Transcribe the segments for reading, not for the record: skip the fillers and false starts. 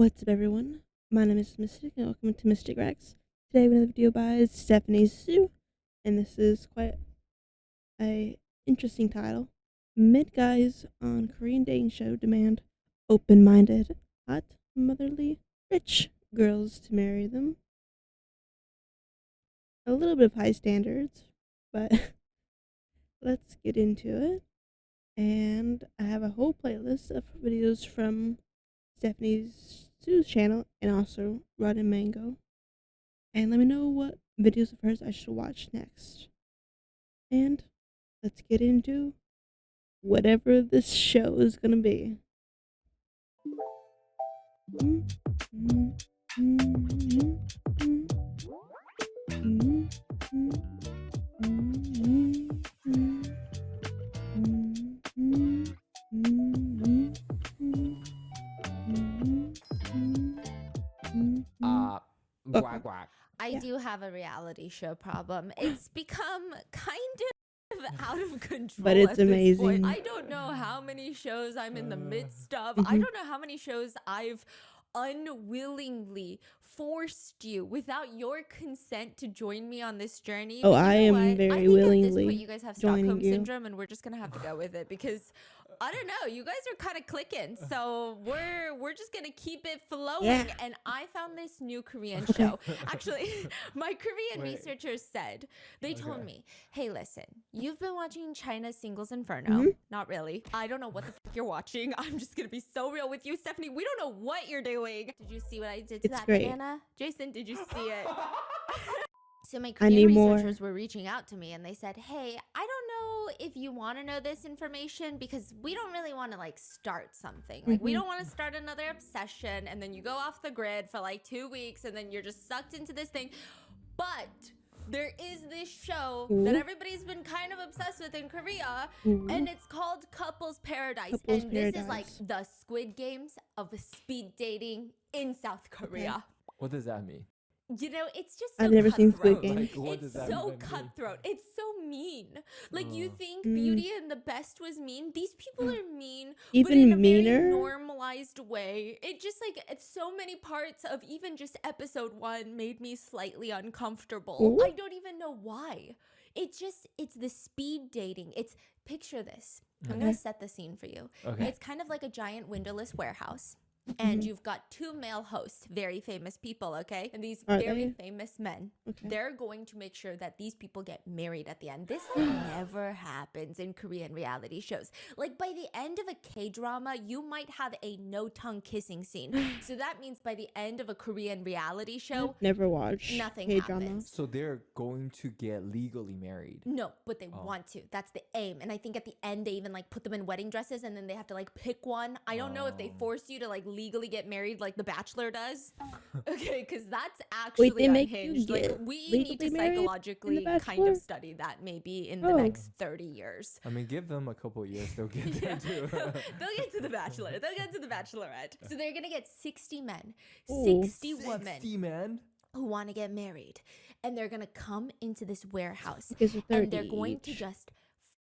What's up, everyone? My name is Mistic, and welcome to Mistic Rex. Today, we have a video by Stephanie Sue, and this is quite a interesting title. Mid guys on Korean dating show demand open-minded, hot, motherly, rich girls to marry them. A little bit of high standards, but let's get into it. And I have a whole playlist of videos from Stephanie Sue's channel and also Rod and Mango. And let me know what videos of hers I should watch next. And let's get into whatever this show is gonna be. Quack quack. I do have a reality show problem. It's become kind of out of control. But it's at this amazing. point. I don't know how many shows I'm in the midst of. Mm-hmm. I don't know how many shows I've unwillingly forced you without your consent to join me on this journey. Oh, But I you know am what? very I think willingly at this point you guys have joining Stockholm you. syndrome, and we're just gonna have to go with it because I don't know. You guys are kind of clicking, so we're just gonna keep it flowing. Yeah. And I found this new Korean show. Actually, my Korean researchers said they told me, "Hey, listen, you've been watching China's Singles Inferno. Not really. I don't know what the fuck you're watching. I'm just gonna be so real with you, Stephanie. We don't know what you're doing. Did you see what I did to It's that great. banana, Jason? Did you see it?" So my I need Korean more. researchers were reaching out to me and they said, "Hey, I don't know if you want to know this information because we don't really want to like start something. Like we don't want to start another obsession and then you go off the grid for like 2 weeks and then you're just sucked into this thing. But there is this show that everybody's been kind of obsessed with in Korea, and it's called Couples Paradise. Couples and this is Paradise. like the Squid Games of speed dating in South Korea." What does that mean? You know, it's just so I've never seen Squid cutthroat. Games. Like, what It's does that so even mean? cutthroat. It's so mean. Like you think Beauty and the Best was mean. These people are mean, but Even in a meaner? very normalized way. It just like it's so many parts of even just episode 1 made me slightly uncomfortable. Ooh. I don't even know why. It's the speed dating. It's picture this. I'm gonna set the scene for you. Okay. It's kind of like a giant windowless warehouse. And you've got 2 male hosts, very famous people, okay? And these Are very they? famous men, Okay. they're going to make sure that these people get married at the end. This never happens in Korean reality shows. Like by the end of a K-drama, you might have a no-tongue kissing scene. So that means by the end of a Korean reality show, Never watched nothing K-drama. happens. So they're going to get legally married. No, but they want to. That's the aim. And I think at the end they even like put them in wedding dresses and then they have to like pick one. I don't know if they force you to like legally get married like The Bachelor does. Okay, because that's actually they make you unhinged. Like get we need legally to married in The psychologically kind Bachelor? of study that maybe in the Oh. next 30 years. I mean, give them a couple years, they'll get there too. They'll get to The Bachelor. They'll get to The Bachelorette. So they're gonna get 60 men, Ooh. 60 women 60, man. who want to get married, and they're gonna come into this warehouse Because they're 30 and they're going to each. just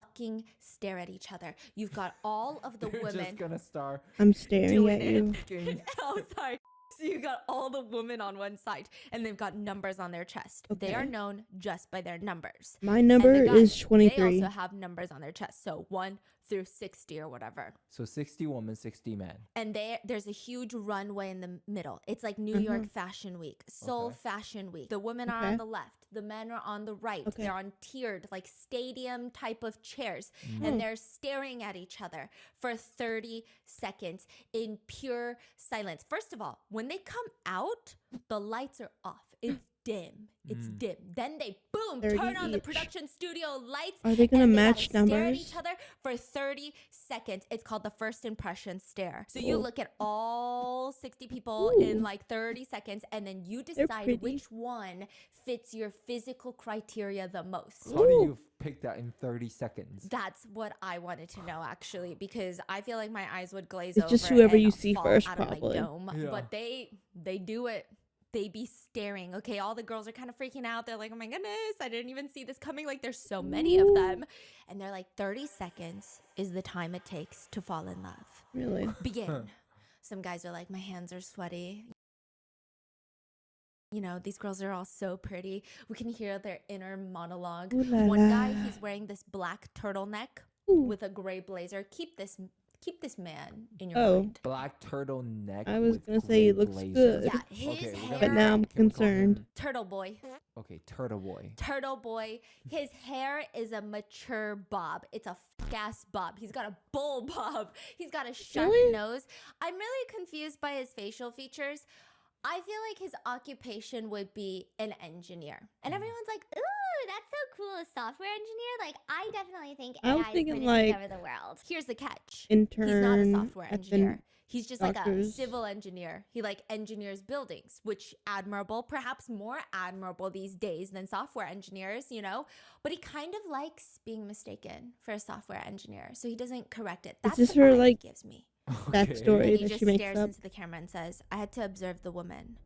fucking stare at each other. You've got all of the You're women just gonna start I'm staring doing at it. you. fucking- Oh, sorry. So you got all the women on one side, and they've got numbers on their chest. They are Okay. known just by their numbers. My And number the is guys, 23. They also have numbers on their chest, so 1 through 60 or whatever. So 60 women, 60 men. And there's a huge runway in the middle. It's like New York Fashion Week, Seoul Okay. Fashion Week. The women are Okay. on the left, the men are on the right. Okay. They're on tiered, like stadium type of chairs, and they're staring at each other for 30 seconds in pure silence. First of all, when they come out, the lights are off. It's dim. It's dim. Then they boom 30 turn on the each. production studio lights. Are they gonna and match gotta stare at numbers? each other for 30 seconds. It's called the first impression stare. So you Ooh. look at all 60 people Ooh. in like 30 seconds, and then you They're decide pretty. which one fits your physical criteria the most. How do you pick that in 30 seconds? That's what I wanted to know, actually, because I feel like my eyes would glaze It's over. just whoever and you see fall first, out of my probably. dome. Yeah. But they do it. They be staring. Okay, all the girls are kind of freaking out. They're like, "Oh my goodness, I didn't even see this coming." Like, there's so many of them, and they're like, 30 seconds is the time it takes to fall in love. Really? Begin. Some guys are like, my hands are sweaty. You know, these girls are all so pretty. We can hear their inner monologue. Ooh la One guy, la. he's wearing this black turtleneck Ooh. with a gray blazer. Keep this man in your Oh. mind. Black turtleneck. I was with gonna say gray it looks blazer. good. Yeah, his Okay, we're hair. But now I'm can we call concerned. him- Turtle boy. Okay, turtle boy. Turtle boy. His hair is a mature bob. It's a ass bob. He's got a bull bob. He's got a sharp Really? nose. I'm really confused by his facial features. I feel like his occupation would be an engineer. And everyone's like, ooh, that's so cool, a software engineer. Like, I definitely think I was AI is thinking, going to like, take over the world. Here's the catch. Intern. He's not a software at the engineer. He's just like a doctors. civil engineer. He like engineers buildings, which admirable, perhaps more admirable these days than software engineers, you know? But he kind of likes being mistaken for a software engineer. So he doesn't correct it. That's this the her, vibe like, he gives me. That Okay. story And he that just she makes stares up. into the camera and says, I had to observe the woman.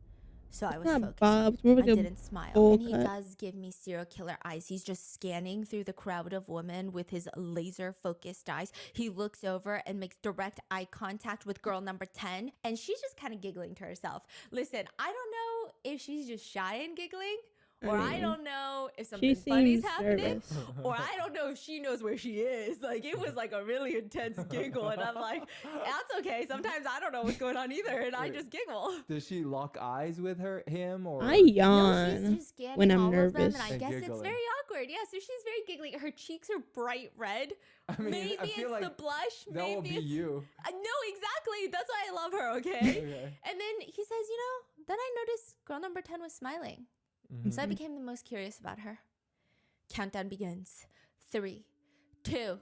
So I It's was not focusing. Bob. It's more like I a didn't smile. bowl And he cut. does give me serial killer eyes. He's just scanning through the crowd of women with his laser focused eyes. He looks over and makes direct eye contact with girl number 10. And she's just kind of giggling to herself. Listen, I don't know if she's just shy and giggling, or I don't know if something funny's seems happening, nervous. or I don't know if she knows where she is. Like, it was like a really intense giggle. And I'm like, that's okay. Sometimes I don't know what's going on either. And I Wait. just giggle. Does she lock eyes with him or? I No, she's yawn just scanning when I'm all of them, nervous. and I And guess it's giggling. very awkward. Yeah, so she's very giggly. Her cheeks are bright red. I mean, Maybe I feel it's the like blush. that Maybe will be it's you. no, exactly. That's why I love her. Okay. Okay. And then he says, you know, then I noticed girl number 10 was smiling, Mhm. so I became the most curious about her. Countdown begins. 3, 2,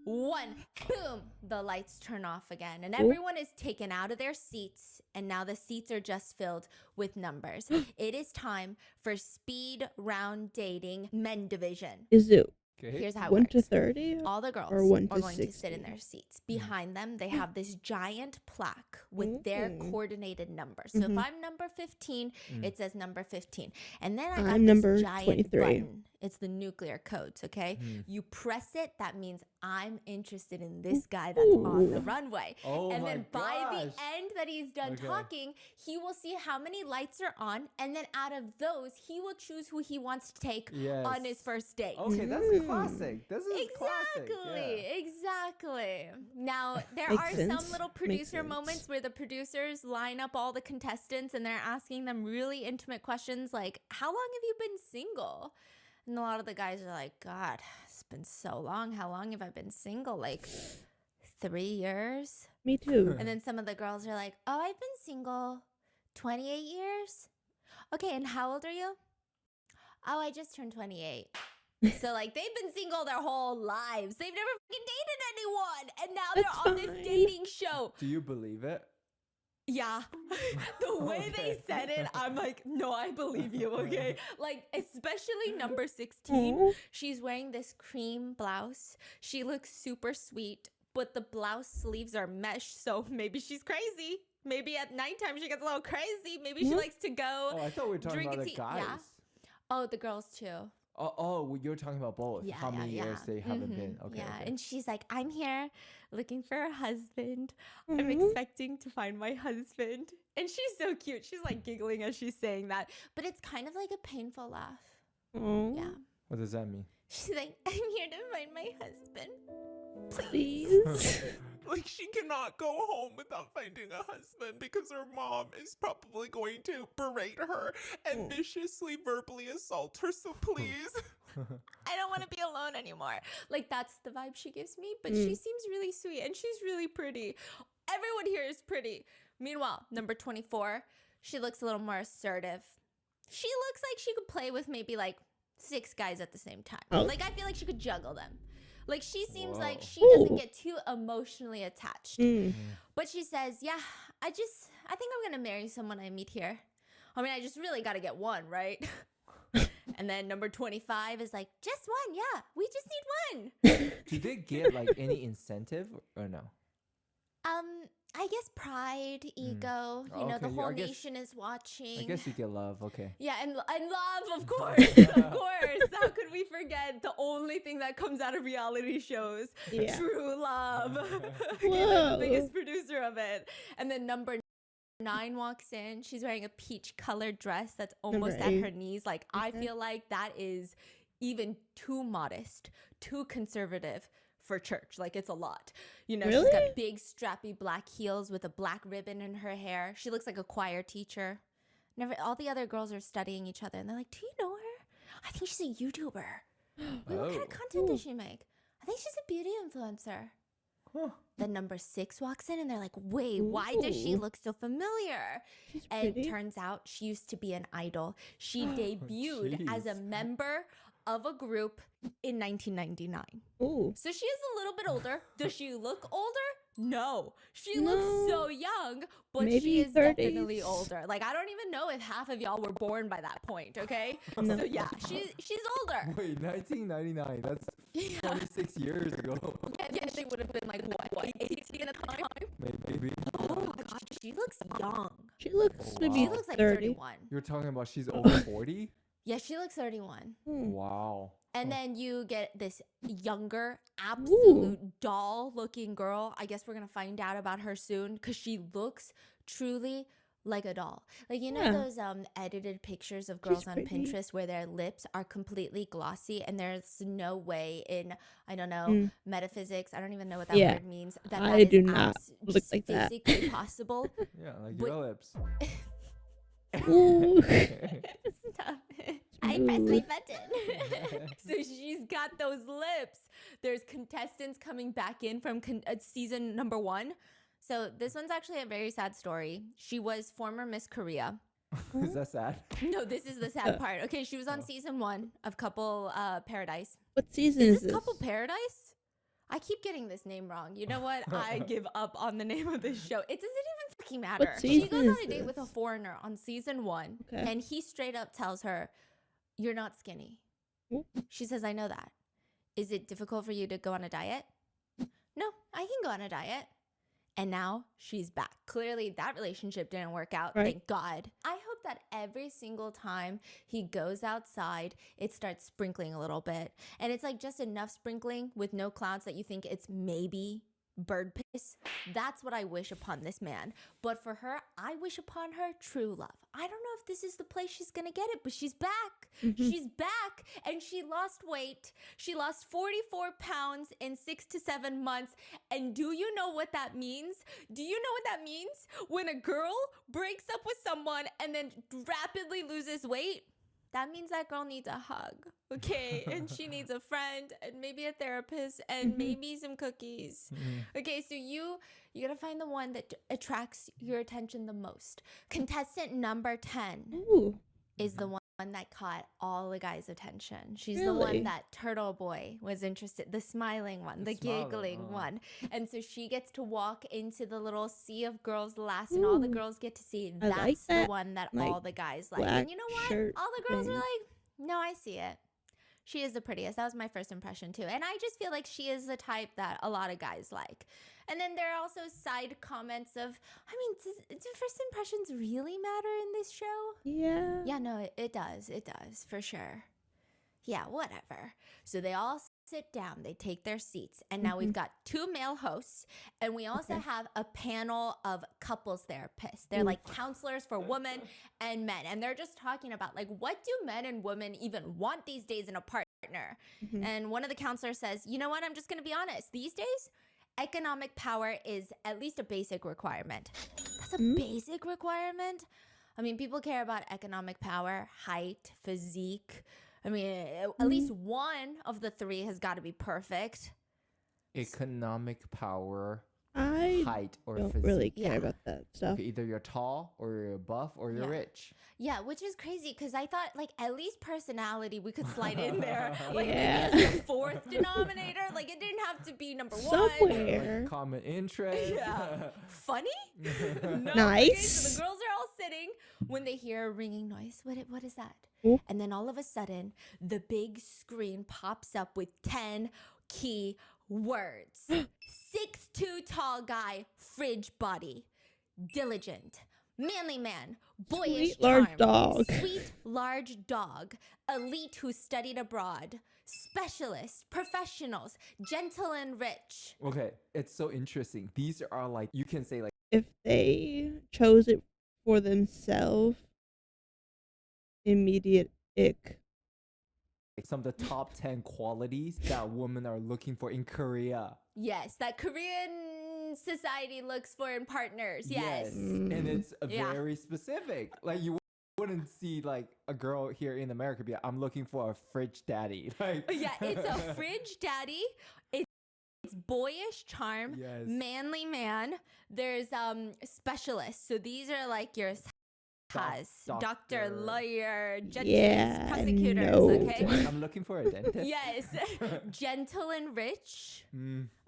1. Boom! The lights turn off again, and everyone is taken out of their seats, and now the seats are just filled with numbers. It is time for speed round dating men division. Is it Okay. Here's how it 1 to works. 30? All the girls or 1 are to going to sit in 60? their seats. Behind them, they have this giant plaque with their coordinated numbers. So if I'm number 15, it says number 15. And then I got I'm this number giant 23. button. It's the nuclear codes, okay? You press it, that means I'm interested in this guy that's on the Ooh. runway. Oh And my then by the gosh. end that he's done Okay. talking, he will see how many lights are on, and then out of those, he will choose who he wants to take on his Yes. first date. Okay, that's a classic. This is classic. Exactly, Yeah. exactly. Now, there Makes are sense. some little Makes producer sense. moments where the producers line up all the contestants and they're asking them really intimate questions like, how long have you been single? And a lot of the guys are like, God, it's been so long. How long have I been single? Like 3 years? Me too. And then some of the girls are like, oh, I've been single 28 years. Okay, and how old are you? Oh, I just turned 28. So, like, they've been single their whole lives. They've never fucking dated anyone. And now they're That's on this fine. dating show. Do you believe it? Yeah. The way they Okay. said it, I'm like, no, I believe you, okay? Like, especially number 16. Aw. She's wearing this cream blouse. She looks super sweet, but the blouse sleeves are mesh, so maybe she's crazy. Maybe at nighttime she gets a little crazy. Maybe she likes to go. Oh, I thought we were talking drink about a the tea- guys. yeah. Oh, the girls too. Oh, you're talking about both. Yeah, How yeah, many yeah. years they haven't been? Mhm, Okay. yeah, okay. and she's like, I'm here looking for a husband. I'm Mhm. expecting to find my husband. And she's so cute. She's like giggling as she's saying that. But it's kind of like a painful laugh. Aw. Yeah. What does that mean? She's like, I'm here to find my husband. Please. Like, she cannot go home without finding a husband because her mom is probably going to berate her and viciously verbally assault her. So please. I don't want to be alone anymore. Like, that's the vibe she gives me. But she seems really sweet and she's really pretty. Everyone here is pretty. Meanwhile, number 24, she looks a little more assertive. She looks like she could play with maybe like 6 guys at the same time. Oh. Like, I feel like she could juggle them. Like, she seems like Whoa. she doesn't Ooh. get too emotionally attached. Mm. But she says, yeah, I think I'm going to marry someone I meet here. I mean, I just really got to get one, right? And then number 25 is like, just one. Yeah, we just need one. Do they get like any incentive or no? I guess pride, ego. You know, the Okay, whole I guess- nation is watching. I guess you get love. Okay. Yeah, and love, of course, of course. How could we forget the only thing that comes out of reality shows? Yeah. True love. Okay, they're Whoa. the biggest producer of it. And then number 9 walks in. She's wearing a peach colored dress that's almost Number at her 8. knees. Like, I Okay. feel like that is even too modest, too conservative for church. Like, it's a lot. You know, she's Really? got big strappy black heels with a black ribbon in her hair. She looks like a choir teacher. All the other girls are studying each other, and they're like, "Do you know her? I think she's a YouTuber. Wait, what kind of content does she make? I think she's a beauty influencer." Huh. Then number 6 walks in, and they're like, "Wait, why does she Ooh. look so familiar?" She's And pretty. turns out she used to be an idol. She debuted as a jeez. member of a group in 1999. Ooh. So she is a little bit older. Does she look older? No. She looks so young, but she Maybe is definitely 30s. older. Like, I don't even know if half of y'all were born by that point, okay? No. So yeah, she's older. Wait, 1999. That's Yeah. 26 years ago. Yeah, she would have been like, what 18 at the time? Maybe. Oh my god, she looks young. She looks Oh, maybe She wow. looks like 30. 31. You're talking about she's over 40? Yeah, she looks 31. Hmm. Wow. And then you get this younger, absolute doll looking girl. I guess we're going to find out about her soon because she looks truly like a doll. Like, you know, Yeah. those edited pictures of girls on pretty. Pinterest where their lips are completely glossy and there's no way in, I don't know, metaphysics. I don't even know what that Yeah. word means. That I is do not look just like that. physically possible. Yeah, like But- your lips. Ooh. Stop it. I pressed my Smooth. button. So she's got those lips. There's contestants coming back in from season number 1. So this one's actually a very sad story. She was former Miss Korea. Is that sad? No, this is the sad part. Okay, she was on season 1 of Couple Paradise. What season Is is this Couple Paradise? I keep getting this name wrong. You know what? I give up on the name of this show. It doesn't even fucking matter. She season goes on is a date with a this? foreigner on season 1, Okay. and he straight up tells her, "You're not skinny." Oop. She says, "I know that. Is it difficult for you to go on a diet?" "No, I can go on a diet." And now she's back. Clearly, that relationship didn't work out. Right. Thank God. I hope that every single time he goes outside, it starts sprinkling a little bit. And it's like just enough sprinkling with no clouds that you think it's maybe bird piss. That's what I wish upon this man. But for her, I wish upon her true love. I don't know if this is the place she's going to get it, but she's back. She's back, and she lost weight. She lost 44 pounds in 6 to 7 months. And do you know what that means? Do you know what that means? When a girl breaks up with someone and then rapidly loses weight, that means that girl needs a hug, okay? And she needs a friend and maybe a therapist and maybe some cookies. Okay, so you gotta find the one that attracts your attention the most. Contestant number 10 Ooh. is the one that caught all the guys' attention. She's the Really? one that Turtle Boy was interested, the smiling one, the smiling, giggling one. And so she gets to walk into the little sea of girls last, and all the Ooh. girls get to see. I like That's the that, one that like, all the guys like. black And you know what? shirt All the girls are thing. like, "No, I see it. She is the prettiest." That was my first impression too. And I just feel like she is the type that a lot of guys like. And then there are also side comments of, I mean, do first impressions really matter in this show? Yeah. Yeah, no, it does. It does, for sure. Yeah, whatever. So they all sit down, they take their seats, and now we've got 2 male hosts, and we also Okay. have a panel of couples therapists. They're like counselors for women and men, and they're just talking about, like, what do men and women even want these days in a partner? And one of the counselors says, "You know what? I'm just going to be honest. These days, economic power is at least a basic requirement." That's a basic requirement? I mean, people care about economic power, height, physique. I mean, at least one of the 3 has got to be perfect. Economic power, I height, or don't physique. really care Yeah. about that stuff. Okay, either you're tall, or you're buff, or you're Yeah. rich. Yeah, which is crazy because I thought, like, at least personality we could slide in there. Like, Yeah. maybe as the 4th denominator. Like, it didn't have to be number 1. Somewhere. Like common interest. Yeah. Funny? No. Nice. Okay, so the girls are all sitting when they hear a ringing noise. What is that? Ooh. And then all of a sudden, the big screen pops up with 10 key words. 6'2" tall guy, fridge body, diligent, manly man, boyish Sweet large charm, dog. sweet large dog, elite who studied abroad, specialist, professionals, gentle and rich. Okay, it's so interesting. These are like, you can say like If they chose it for themselves, immediate ick. some of the top 10 qualities that women are looking for in Korea. Yes, that Korean society looks for in partners. Yes. And it's Yeah. very specific. Like you wouldn't see like a girl here in America be like, I'm looking for a fridge daddy. Like Yeah, it's a fridge daddy. It's boyish charm, Yes. manly man. There's specialists. So these are like your doctor, doctor. lawyer, judges, Yeah, prosecutors, no. okay? I'm looking for a dentist. Yes. Gentle and rich.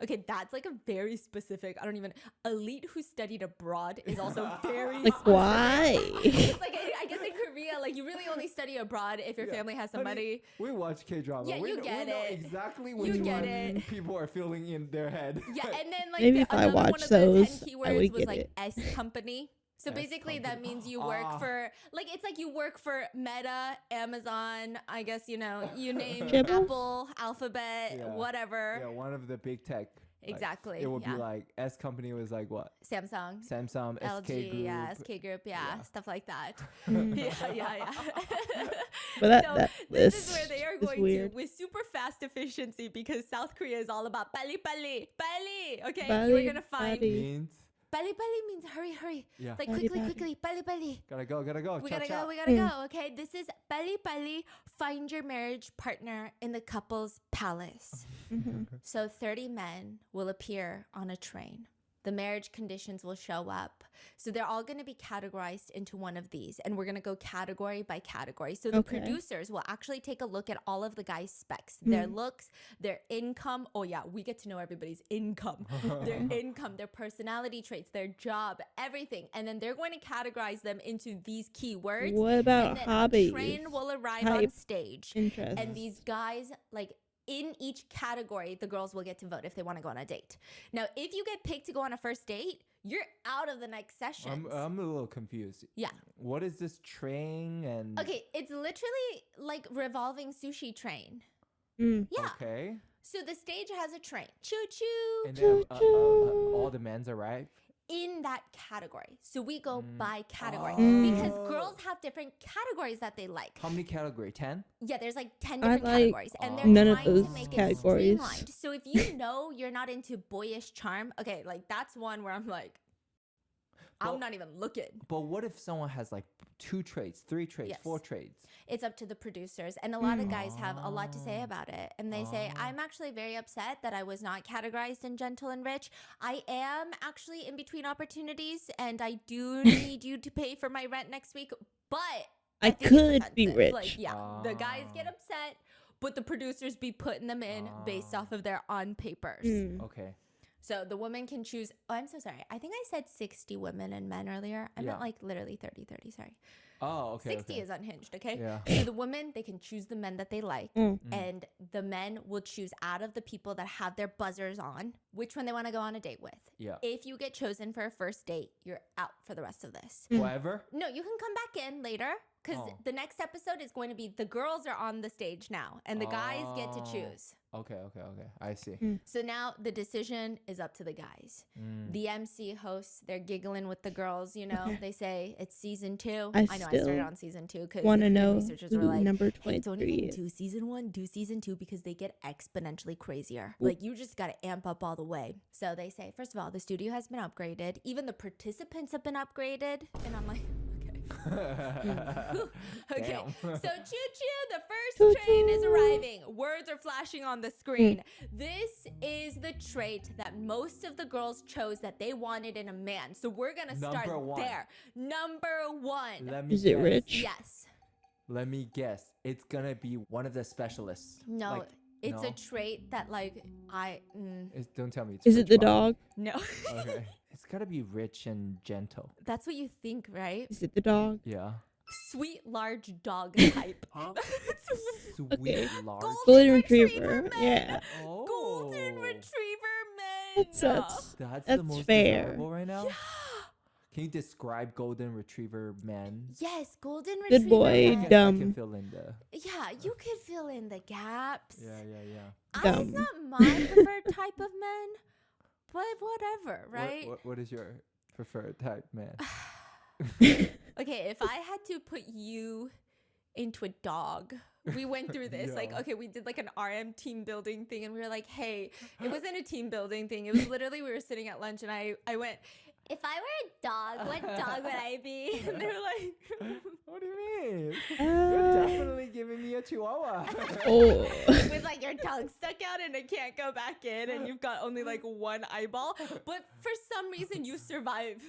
Okay, that's like a very specific, I don't even, elite who studied abroad is also very Like, specific. why? It's like, I guess in Korea, like you really only study abroad if your Yeah. family has some Honey, money. We watch K-drama. Yeah, you get we know it. exactly You which get one it. people are feeling in their head. Yeah, and then like Maybe if I another one watched of the 10 those, I keywords would was get like it. S company. So S basically that company. means you work Ah. for like it's like you work for Meta, Amazon, I guess you name Jibble? Apple, Alphabet, Yeah. whatever. Yeah, one of the big tech. like, Exactly. it would yeah. be like S company was like what? Samsung, Samsung, LG, SK Group. yeah, SK Group, yeah, Yeah. stuff like that. Mm. yeah. But that, So that this list is where they are is going to weird. with super fast efficiency because South Korea is all about pali. Okay, Bali, you're gonna find bali. Means pali means hurry. yeah. Like Bali, quickly, bali. pali. Gotta go. We Cha gotta cha. go, we gotta Mm. go. Okay, this is pali. Find your marriage partner in the couple's palace. Mhm. So 30 men will appear on a train. The marriage conditions will show up. So they're all going to be categorized into one of these. And we're going to go category by category. So the Okay. producers will actually take a look at all of the guys' specs, their Hmm. looks, their income. Oh, yeah, we get to know everybody's income, their personality traits, their job, everything. And then they're going to categorize them into these keywords. What And about then hobbies? a train will arrive on type, stage. Interests. And these guys, like in each category, the girls will get to vote if they want to go on a date. Now, if you get picked to go on a first date, you're out of the next session. I'm a little confused. Yeah. What is this train and? Okay, it's literally like revolving sushi train. Mm. Yeah. Okay. So the stage has a train. Choo choo. And then Choo-choo. all the men's arrive. In that category. So we go by category. Mm. Because girls have different categories that they like. How many category? 10? Yeah, there's like 10 I different like categories. And they're none of trying to those make categories. it streamlined. So if you know you're not into boyish charm, okay, like that's one where I'm like, Well- I'm not even looking. But what if someone has like 2 trades, 3 trades, Yes. 4 trades? It's up to the producers. And a lot of Mm. guys have a lot to say about it. And they say, I'm actually very upset that I was not categorized in gentle and rich. I am actually in between opportunities and I do need you to pay for my rent next week. But I think it's could be offensive. rich. Like, yeah, the guys get upset, but the producers be putting them in based off of their on papers. Mm. Okay. So the woman can choose. Oh, I'm so sorry. I think I said 60 women and men earlier. I meant Yeah. like literally 30, sorry. Oh, okay. 60 okay. is unhinged, okay? Yeah. So the women, they can choose the men that they like. Mm. And the men will choose out of the people that have their buzzers on which one they want to go on a date with. Yeah. If you get chosen for a first date, you're out for the rest of this. Forever? No, you can come back in later because Oh. the next episode is going to be the girls are on the stage now and the guys get to Oh. choose. Okay. I see. So now the decision is up to the guys. The MC hosts, they're giggling with the girls, you know. Okay. They say it's season 2. I know I started still on season 2 because Want to know researchers who were like, number hey, don't 23 even is. do season 1, do season 2 because they get exponentially crazier. Like you just got to amp up all the way. So they say, first of all, the studio has been upgraded. Even the participants have been upgraded. And I'm like, okay. Damn. So choo choo, the first Choo train is choo. arriving. Words are flashing on the screen. This is the trait that most of the girls chose that they wanted in a man. So we're gonna start Number one. there. Number 1. Let me Is it guess. rich? Yes. Let me guess. It's gonna be one of the specialists. No. Like, It's no? a trait that like Don't tell me. It's Is it the rich body. dog? no. Okay. It's gotta be rich and gentle. That's what you think, right? Is it the dog? Yeah. Sweet large dog type. Sweet Okay. large. Golden Golden retriever retriever. man. Yeah. Oh. Golden retriever That's That's That's the most fair. desirable right now. Yeah. Can you describe golden retriever men? Yes, golden Good retriever. boy, I men. guess I dumb. can fill in the. Yeah, you could fill in the gaps. Yeah. It's Dumb. not my preferred type of men, but whatever, right? What is your preferred type, man? Okay, if I had to put you into a dog, we went through this. Like, Yeah. okay, we did like an RM team building thing, and we were like, hey, it wasn't a team building thing. It was literally, we were sitting at lunch, and I went, if I were a dog, what dog would I be? And they were like, What do you mean? You're Uh, definitely giving me a chihuahua. oh. with like your tongue stuck out and it can't go back in, and you've got only like one eyeball, but for some reason you survive.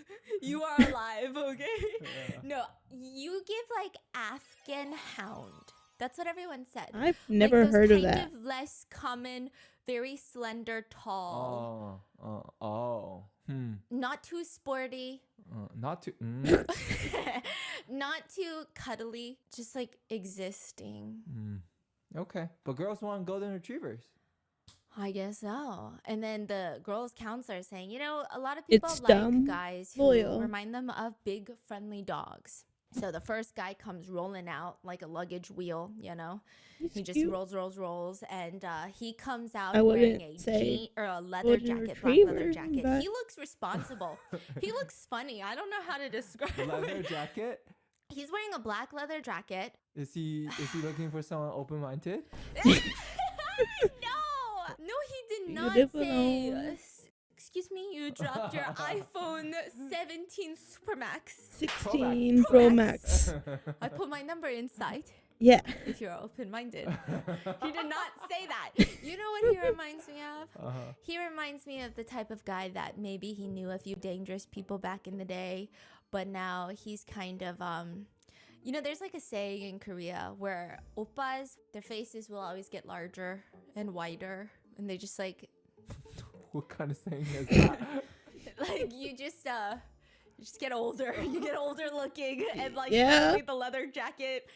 You are alive, okay? Yeah. No, you give like Afghan hound. That's what everyone said. I've Like never those heard of kind that. of less common, very slender, tall, not too sporty, Not too. not too cuddly, just like existing. Okay, but girls want golden retrievers. I guess so. And then the girls' counselor is saying, you know, a lot of people It's like dumb, guys who loyal. remind them of big, friendly dogs. So the first guy comes rolling out like a luggage wheel, you know. He's He just cute. rolls, and he comes out I wearing wouldn't a say jean or a leather golden jacket, black leather retriever, jacket. but- He looks responsible. He looks funny. I don't know how to describe Leather it. jacket. He's wearing a black leather jacket. Is he looking for someone open-minded? No, he did You not live say. alone. Excuse me, you dropped your iPhone 17 Super Max. 16 Pro Max. I put my number inside Yeah. if you're open-minded. He did not say that. You know what he reminds me of? He reminds me of the type of guy that maybe he knew a few dangerous people back in the day, but now he's kind of you know, there's like a saying in Korea where oppas, their faces will always get larger and wider, and they just like What kind of saying is that? like you just get older. You get older looking, and like Yeah. suddenly the leather jacket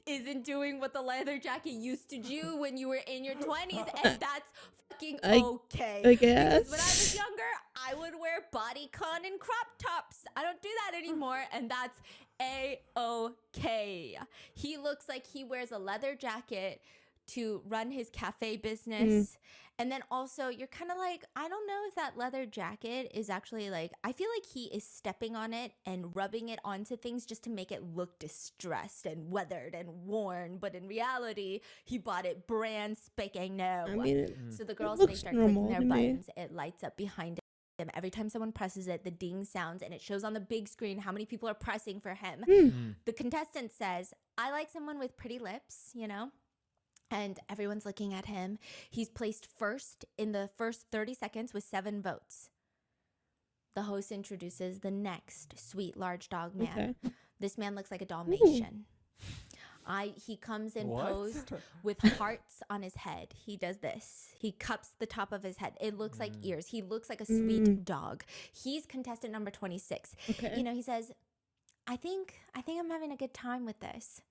isn't doing what the leather jacket used to do when you were in your 20s, and that's fucking okay. I Because when I guess. was younger, I would wear bodycon and crop tops. I don't do that anymore, and that's a-okay. He looks like he wears a leather jacket to run his cafe business. And then also, you're kind of like, I don't know if that leather jacket is actually like, I feel like he is stepping on it and rubbing it onto things just to make it look distressed and weathered and worn. But in reality, he bought it brand spanking new. I mean, it So the girls, when they looks start clicking normal their to me. buttons, it lights up behind him. Every time someone presses it, the ding sounds, and it shows on the big screen how many people are pressing for him. The contestant says, I like someone with pretty lips, you know? And everyone's looking at him. He's placed first in the first 30 seconds with 7 votes. The host introduces the next sweet large dog man. Okay. This man looks like a Dalmatian. He comes in What? posed with hearts on his head. He does this. He cups the top of his head. It looks like ears. He looks like a sweet dog. He's contestant number 26. Okay. You know, he says, I think I'm having a good time with this.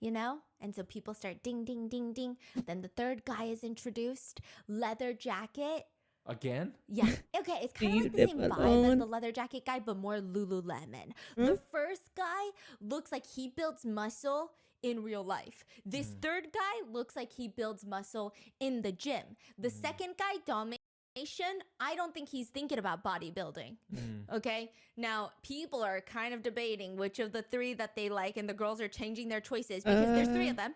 You know? And so people start ding, ding, ding, ding. Then the third guy is introduced. Leather jacket. Again? Yeah. Okay, it's Do kind of you like the live same vibe as alone? the leather jacket guy, but more Lululemon. The first guy looks like he builds muscle in real life. This third guy looks like he builds muscle in the gym. The second guy, Dalmatian, I don't think he's thinking about bodybuilding. Okay? Now, people are kind of debating which of the 3 that they like, and the girls are changing their choices because there's 3 of them.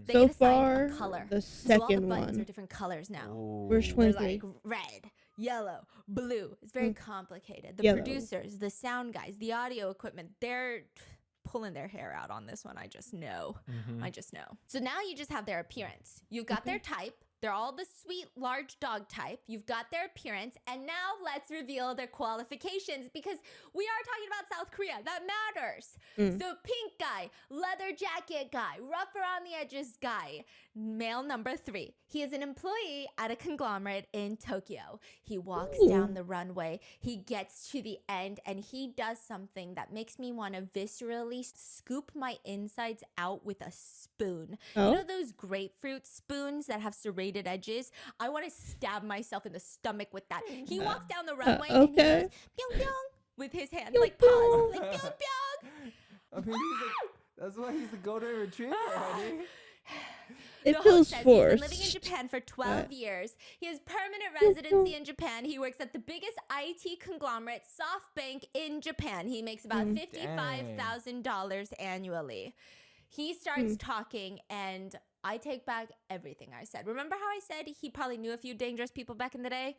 They So get assigned far, a color. the So all the second buttons are one. different colors now. Which Ooh. one's There's three? like red, yellow, blue. It's very complicated. The Yellow. producers, the sound guys, the audio equipment, they're pulling their hair out on this one. I just know. I just know. So now you just have their appearance. You've got their type. They're all the sweet large dog type. You've got their appearance. And now let's reveal their qualifications, because we are talking about South Korea. That matters. So pink guy, leather jacket guy, rough around the edges guy, male number 3. He is an employee at a conglomerate in Tokyo. He walks down the runway. He gets to the end, and he does something that makes me want to viscerally scoop my insides out with a spoon. Oh? You know those grapefruit spoons that have serrated serrated edges. I want to stab myself in the stomach with that. He walks down the runway and he Okay. goes, pyong pyong, with his hands, Pyong like paws, pyong. like pyong pyong. I mean, that's why he's a golden retriever, honey. It The host feels says forced. he's been living in Japan for 12 years. He has permanent residency in Japan. He works at the biggest IT conglomerate, SoftBank, in Japan. He makes about $55,000 annually. He starts talking, and I take back everything I said. Remember how I said he probably knew a few dangerous people back in the day?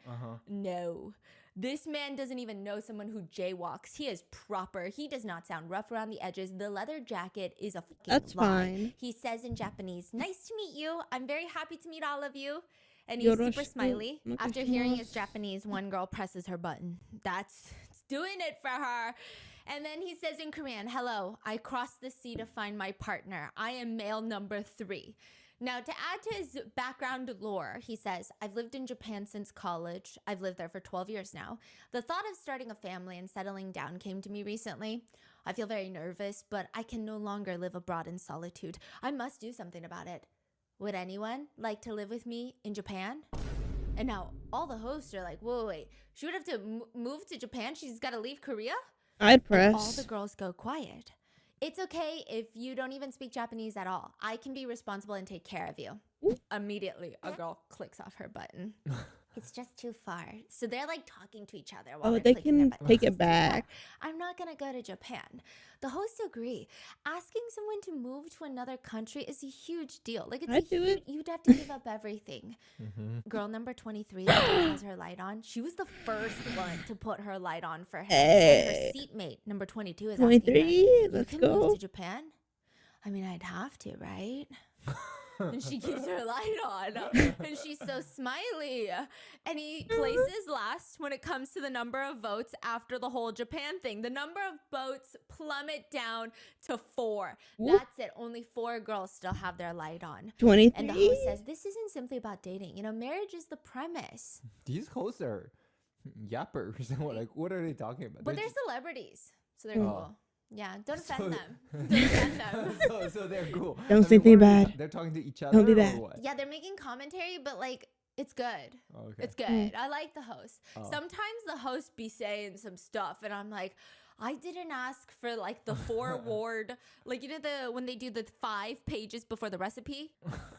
No. This man doesn't even know someone who jaywalks. He is proper. He does not sound rough around the edges. The leather jacket is a fucking That's lie. fine. He says in Japanese, "Nice to meet you. I'm very happy to meet all of you." And he's super smiley. After hearing his Japanese, one girl presses her button. That's doing it for her. And then he says in Korean, "Hello, I crossed the sea to find my partner. I am male number 3. Now, to add to his background lore, he says, "I've lived in Japan since college. I've lived there for 12 years now. The thought of starting a family and settling down came to me recently. I feel very nervous, but I can no longer live abroad in solitude. I must do something about it. Would anyone like to live with me in Japan?" And now all the hosts are like, whoa, wait. She would have to move to Japan? She's got to leave Korea? I'd And all press. the girls go quiet. It's okay if you don't even speak Japanese at all. I can be responsible and take care of you. Immediately, a girl clicks off her button. It's just too far. So they're like talking to each other while Oh, they're they clicking their can buttons. take It's it just too far. back. I'm not going to go to Japan. The hosts agree. Asking someone to move to another country is a huge deal. Like, it's I'd do it. you'd have to give up everything. Girl number 23 still has her light on. She was the first one to put her light on for him. And her seatmate, number 22, is asking her, 23. "You Let's can go. move to Japan?" I mean, I'd have to, right? And she keeps her light on. And she's so smiley. And he places last when it comes to the number of votes after the whole Japan thing. The number of votes plummet down to 4. That's it. Only 4 girls still have their light on. 23. And the host says, "This isn't simply about dating. You know, marriage is the premise." These hosts are yappers. What are they talking about? But they're just- celebrities. So they're cool. Yeah, don't offend So- them. Don't offend them. so they're cool. Don't say what anything are they bad. They're talking to each other. Don't be or bad. What? Yeah, they're making commentary, but like, it's good. Oh, okay. It's good. I like the host. Oh. Sometimes the host be saying some stuff, and I'm like, I didn't ask for like the foreword, like, you know, when they do the 5 pages before the recipe.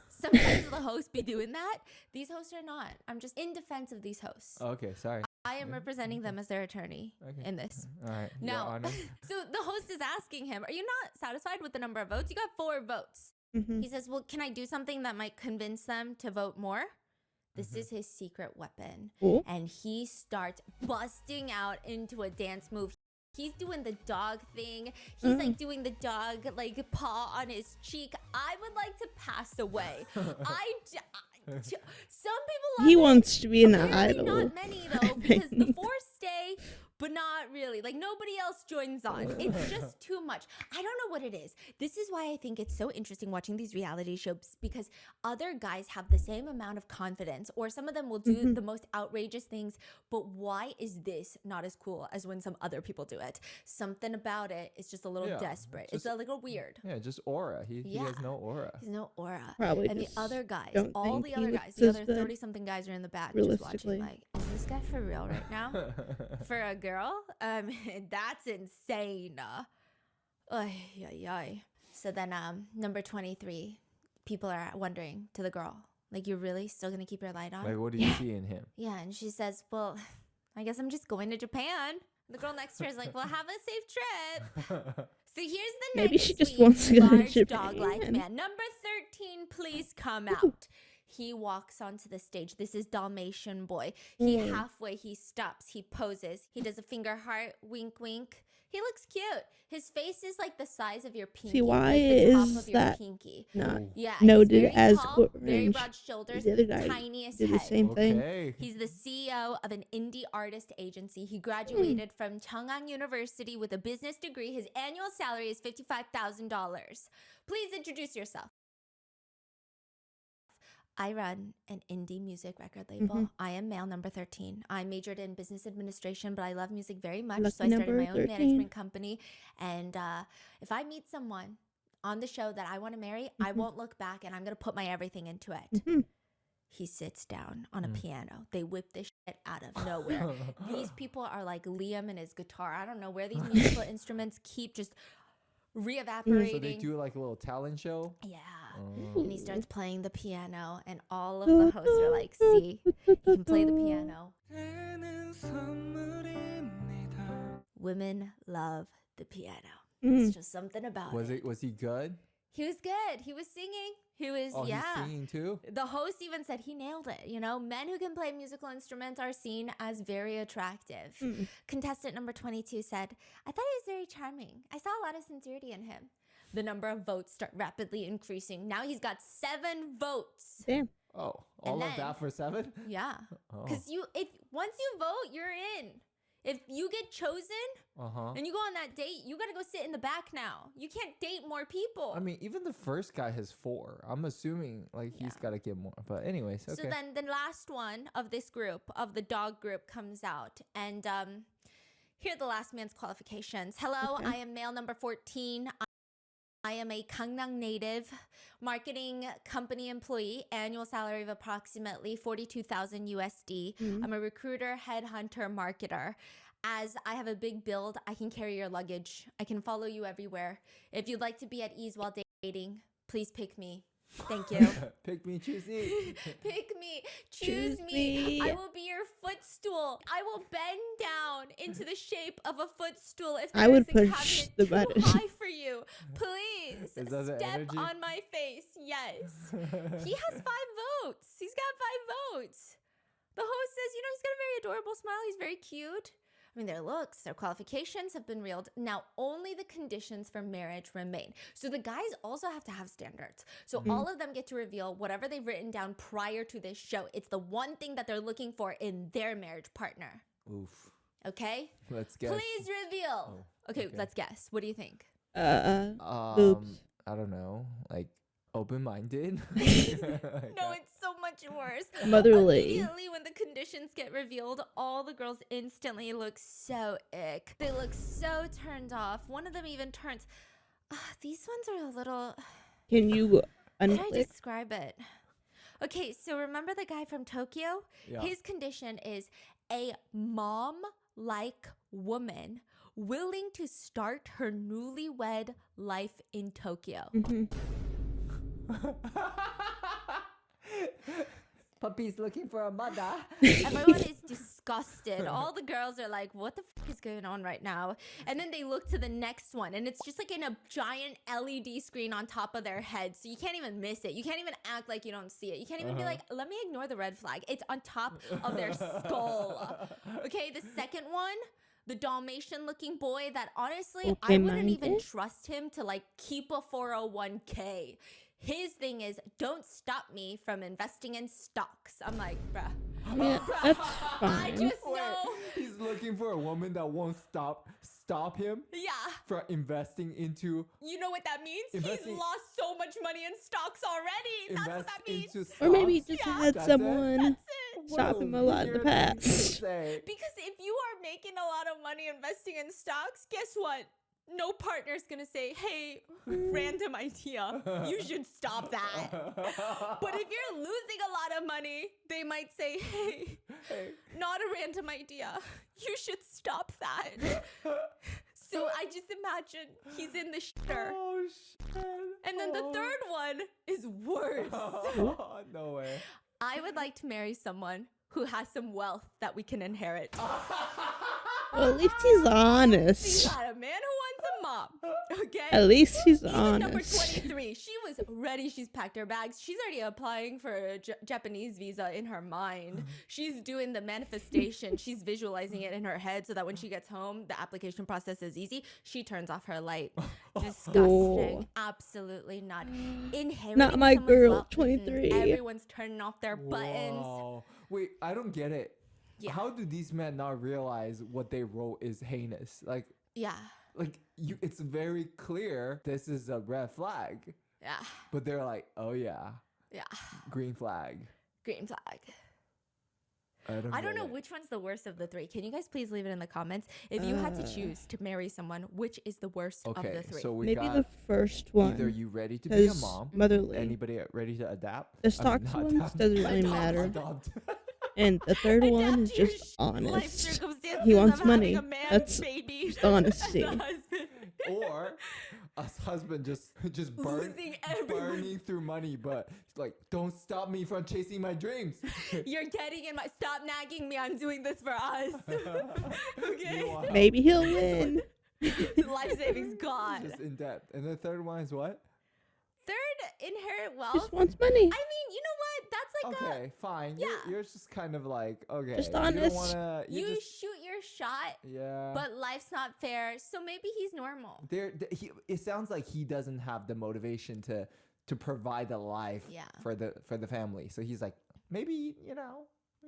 Sometimes the host be doing that. These hosts are not. I'm just in defense of these hosts. Okay, sorry. I am representing them as their attorney in this. All right. Your Now, Honor. so the host is asking him, "Are you not satisfied with the number of votes? You got 4 votes." He says, "Well, can I do something that might convince them to vote more?" This is his secret weapon. Cool. And he starts busting out into a dance move. He's doing the dog thing. He's like doing the dog, like paw on his cheek. I would like to pass away. Some people love He it. wants to be an Apparently idol. not many though, because the 4 stay, but not really. Like, nobody else joins on. It's just too much. I don't know what it is. This is why I think it's so interesting watching these reality shows, because other guys have the same amount of confidence, or some of them will do the most outrageous things. But why is this not as cool as when some other people do it? Something about it is just a little Yeah, desperate. just- It's a little weird. Yeah, just aura. He has Yeah. no aura. There's no aura. Probably And the just other guys, don't all think the he other looks guys, the as other good 30-something guys are in the back just realistically. watching like, is this guy for real right now? For a girl? That's insane. Ay, ay, ay. So then number 23, people are wondering to the girl, like, "You're really still going to keep your light on?" Like, what do you see in him? Yeah, and she says, "Well, I guess I'm just going to Japan." The girl next to her is like, "Well, have a safe trip." So here's the Maybe next she just sweet, wants to go to large dog-like Japan. man. Number 13, please come out. He walks onto the stage. This is Dalmatian boy. He stops. He poses. He does a finger heart, wink, wink. He looks cute. His face is like the size of your pinky. See, why like the top is of your that pinky. not Yeah, noted he's very as tall, very range? broad shoulders, The other guy tiniest did head. the same thing. Okay. He's the CEO of an indie artist agency. He graduated from Chungang University with a business degree. His annual salary is $55,000. Please introduce yourself. I run an indie music record label. I am male number 13. I majored in business administration, but I love music very much. So I Lucky started my number own 13. management company. And if I meet someone on the show that I want to marry, I won't look back, and I'm going to put my everything into it. He sits down on a piano. They whip this shit out of nowhere. These people are like Liam and his guitar. I don't know where these musical instruments keep just re-evaporating. So they do like a little talent show? Yeah. And he starts playing the piano, and all of the hosts are like, see, he can play the piano. Women love the piano. It's just something about it. Was he good? He was good. He was singing. He was, He's singing too? The host even said he nailed it. You know, men who can play musical instruments are seen as very attractive. Contestant number 22 said, I thought he was very charming. I saw a lot of sincerity in him. The number of votes start rapidly increasing. Now he's got 7 votes. Damn. Oh, all of that for 7? Yeah. Because once you vote, you're in. If you get chosen and you go on that date, you got to go sit in the back now. You can't date more people. I mean, even the first guy has 4. I'm assuming like he's got to get more. But anyways, okay. So then the last one of this group, of the dog group, comes out. And here are the last man's qualifications. Hello, I am male number 14. I am a Gangnam native, marketing company employee, annual salary of approximately 42,000 USD. I'm a recruiter, headhunter, marketer. As I have a big build, I can carry your luggage. I can follow you everywhere. If you'd like to be at ease while dating, please pick me. Thank you. Pick me, choose me. Pick me, choose me. I will be your footstool. I will bend down into the shape of a footstool if I would there is a push cabinet the too button. high for you. Please Is that the step energy? on my face. Yes. He has 5 votes. He's got 5 votes. The host says, you know, he's got a very adorable smile. He's very cute. I mean, their looks, their qualifications have been reeled. Now, only the conditions for marriage remain. So the guys also have to have standards. So all of them get to reveal whatever they've written down prior to this show. It's the one thing that they're looking for in their marriage partner. Oof. Okay? Let's guess. Please reveal. Okay, let's guess. What do you think? Boobs. I don't know. Like open-minded. No, it's so much worse. Motherly. Immediately when the conditions get revealed, all the girls instantly look so ick. They look so turned off. One of them even turns. These ones are a little. Can you How do I unclick? describe it? Okay, so remember the guy from Tokyo? Yeah. His condition is a mom-like woman willing to start her newlywed life in Tokyo. Puppy's looking for a mother. Everyone is disgusted. All the girls are like, what the fuck is going on right now? And then they look to the next one, and it's just like in a giant LED screen on top of their head. So you can't even miss it. You can't even act like you don't see it. You can't even be like, let me ignore the red flag. It's on top of their skull. Okay, the second one, the Dalmatian looking boy that honestly, I wouldn't even Open-minded? trust him to like keep a 401k. His thing is, don't stop me from investing in stocks. I'm like, bruh. Yeah, that's I fine. just know. He's looking for a woman that won't stop him Yeah. from investing into You know what that means? Investing- He's lost so much money in stocks already. That's what that means. into Or maybe he stocks. just Yeah, had that's it. someone That's it. stop him a lot in the Weird thing to past. say. Because if you are making a lot of money investing in stocks, guess what? No partner's gonna say, hey, random idea. You should stop that. But if you're losing a lot of money, they might say, hey, not a random idea. You should stop that. So I just imagine he's in the shitter. Oh shit. And then the third one is worse. No way. I would like to marry someone who has some wealth that we can inherit. Well, at least he's He's honest. got a man who wants a mom. Okay? At least he's Even number honest. 23, she was ready. She's packed her bags. She's already applying for a Japanese visa in her mind. She's doing the manifestation. She's visualizing it in her head so that when she gets home, the application process is easy. She turns off her light. Disgusting. Oh. Absolutely not. Inheriting Not my someone's girl, wealth, 23. Everyone's turning off their buttons. Wow. Wait, I don't get it. Yeah. How do these men not realize what they wrote is heinous? Like Yeah. it's very clear this is a red flag. Yeah. But they're like, oh yeah, Yeah. green flag. Green flag. I don't get know it. which one's the worst of the three. Can you guys please leave it in the comments? If you had to choose to marry someone, which is the worst of Okay, the three? so we Maybe got the first one. either you ready to be a 'cause mom, motherly. anybody ready to adapt? The I mean, stocks not ones adapt. doesn't really Adopt. matter. Adopt. And the third one Adapt is to your just life honest. circumstances He wants of having money. a man That's baby just honesty. as a husband. Or a husband just Losing every burning through money, but it's like, don't stop me from chasing my dreams. You're getting in my. Stop nagging me. I'm doing this for us. Okay. You want Maybe he'll win. Life savings gone. just in debt. And the third one is what? Third, inherit wealth. Just wants money. I mean, you know what? That's like Okay, fine. yeah. You're just kind of like, okay. Just You don't honest. wanna, you just, shoot your shot, yeah. but life's not fair. So maybe he's normal. It sounds like he doesn't have the motivation to provide a life Yeah. for the family. So he's like, maybe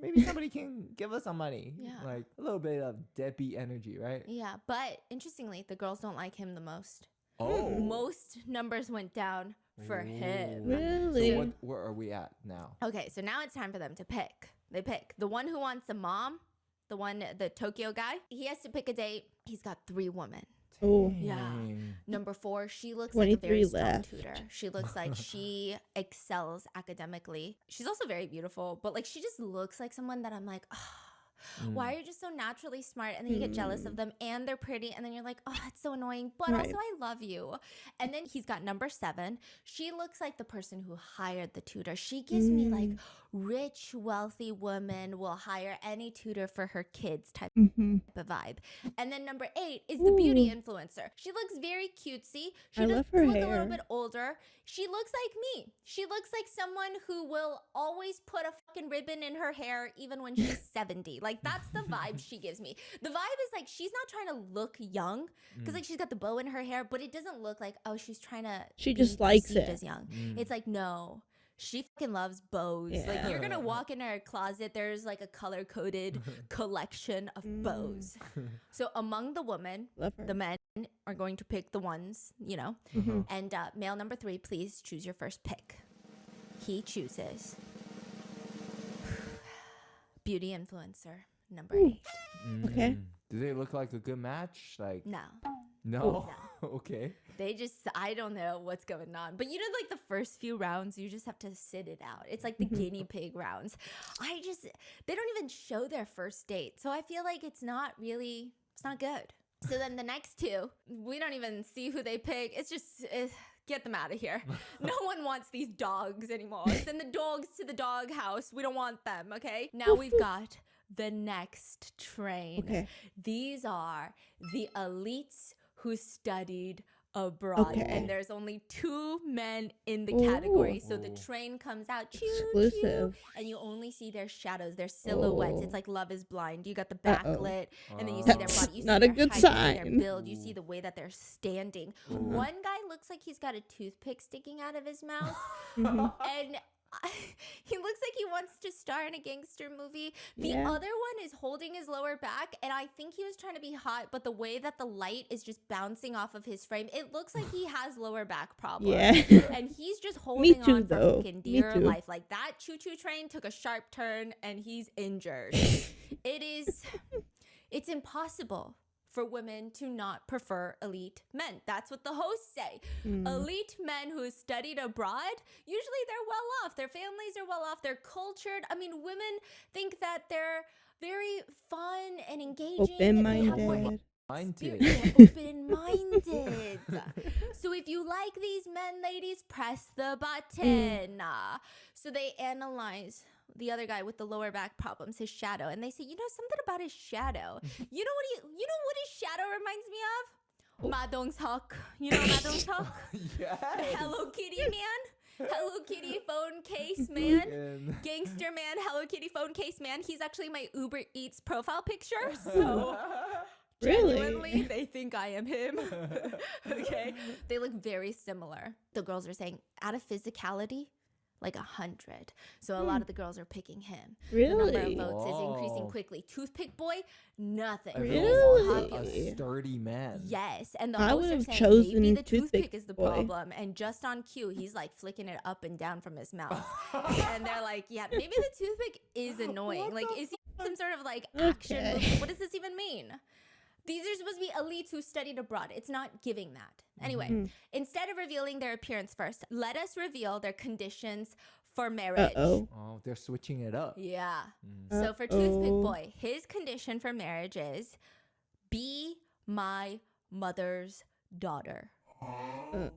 maybe somebody can give us some money. Yeah. Like a little bit of deadbeat energy, right? Yeah, but interestingly, the girls don't like him the most. Oh. Most numbers went down for him. Really? So where are we at now? Okay, so now it's time for them to pick. They pick the one who wants a mom, the Tokyo guy. He has to pick a date. He's got 3 women. Oh. Yeah. Dang. Number 4, she looks like a 23 very strong left. tutor. She looks like she excels academically. She's also very beautiful, but like she just looks like someone that I'm like, why are you just so naturally smart? And then you get jealous of them and they're pretty. And then you're like, oh, it's so annoying. But Right. also I love you. And then he's got number 7. She looks like the person who hired the tutor. She gives me like rich, wealthy woman will hire any tutor for her kids type Mm-hmm. of vibe. And then number 8 is the beauty influencer. She looks very cutesy. She I does love her look a hair. little bit older. She looks like me. She looks like someone who will always put a fucking ribbon in her hair even when she's 70. Like that's the vibe she gives me. The vibe is like she's not trying to look young because like she's got the bow in her hair, but it doesn't look like she's trying to She be just likes perceived it. as young. It's like no. She fucking loves bows. Like you're gonna walk in her closet, there's like a color-coded collection of bows. So among the women, Love her. the men are going to pick the ones, And male number 3, please choose your first pick. He chooses beauty influencer number 8. Okay. Do they look like a good match? Like No. no. Okay. They just, I don't know what's going on. But like the first few rounds, you just have to sit it out. It's like the guinea pig rounds. They don't even show their first date. So I feel like it's not good. So then the next 2, we don't even see who they pick. It's just, get them out of here. No one wants these dogs anymore. Send the dogs to the dog house. We don't want them, okay? Now we've got the next train. Okay. These are the elites who studied abroad. Okay. And there's only 2 men in the category. So the train comes out, choo, choo, Exclusive. and you only see their shadows, their silhouettes. It's like Love is Blind. You got the backlit, and then you see their That's body. You see not a their good height, you see their sign. build. You see the way that they're standing. One guy looks like he's got a toothpick sticking out of his mouth. And he looks like he wants to star in a gangster movie. The Yeah. other one is holding his lower back, and I think he was trying to be hot, but the way that the light is just bouncing off of his frame, it looks like he has lower back problems. Yeah. And he's just holding too, on for though. fucking Me dear too. life. Like that choo-choo train took a sharp turn, and he's injured. It's impossible for women to not prefer elite men. That's what the hosts say. Elite men who studied abroad, usually they're well off. Their families are well off. They're cultured. I mean, women think that they're very fun and engaging. and they have more Open-minded. Minded. open-minded. So if you like these men, ladies, press the button. So they analyze the other guy with the lower back problems, his shadow, and they say, something about his shadow. You know what his shadow reminds me of? Ma Dong-seok. You know Ma Dong-seok? Yes. Hello Kitty man. Hello Kitty phone case man. And Gangster man, Hello Kitty phone case man. He's actually my Uber Eats profile picture. So Really? genuinely, they think I am him. Okay. They look very similar. The girls are saying out of physicality, like 100. So a lot of the girls are picking him. The number of Really? votes is increasing Whoa. quickly. Toothpick boy, nothing. Everyone Really? wants Popular. a sturdy man. Yes, and the I hosts are would've saying chosen maybe the Toothpick toothpick is the Boy. problem, and just on cue, he's like flicking it up and down from his mouth, and they're like, "Yeah, maybe the toothpick is annoying. Like, is he some sort of like action Okay. movie. What does this even mean? These are supposed to be elites who studied abroad. It's not giving that. Anyway, instead of revealing their appearance first, let us reveal their conditions for marriage. Uh-oh. Oh, they're switching it up. Yeah. So for Toothpick Boy, his condition for marriage is be my mother's daughter. Okay.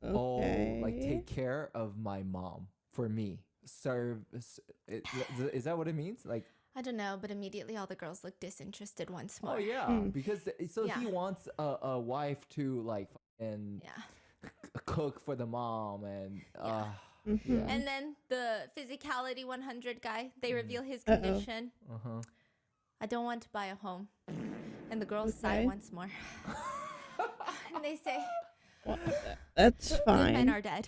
Oh, like take care of my mom for me. Serve. Is that what it means? Like. I don't know, but immediately all the girls look disinterested once more. Oh yeah, because he wants a wife to like and cook for the mom and And then the physicality 100 guy, they reveal his condition. I don't want to buy a home. And the girls sigh once more. And they say, That's good fine. men are dead.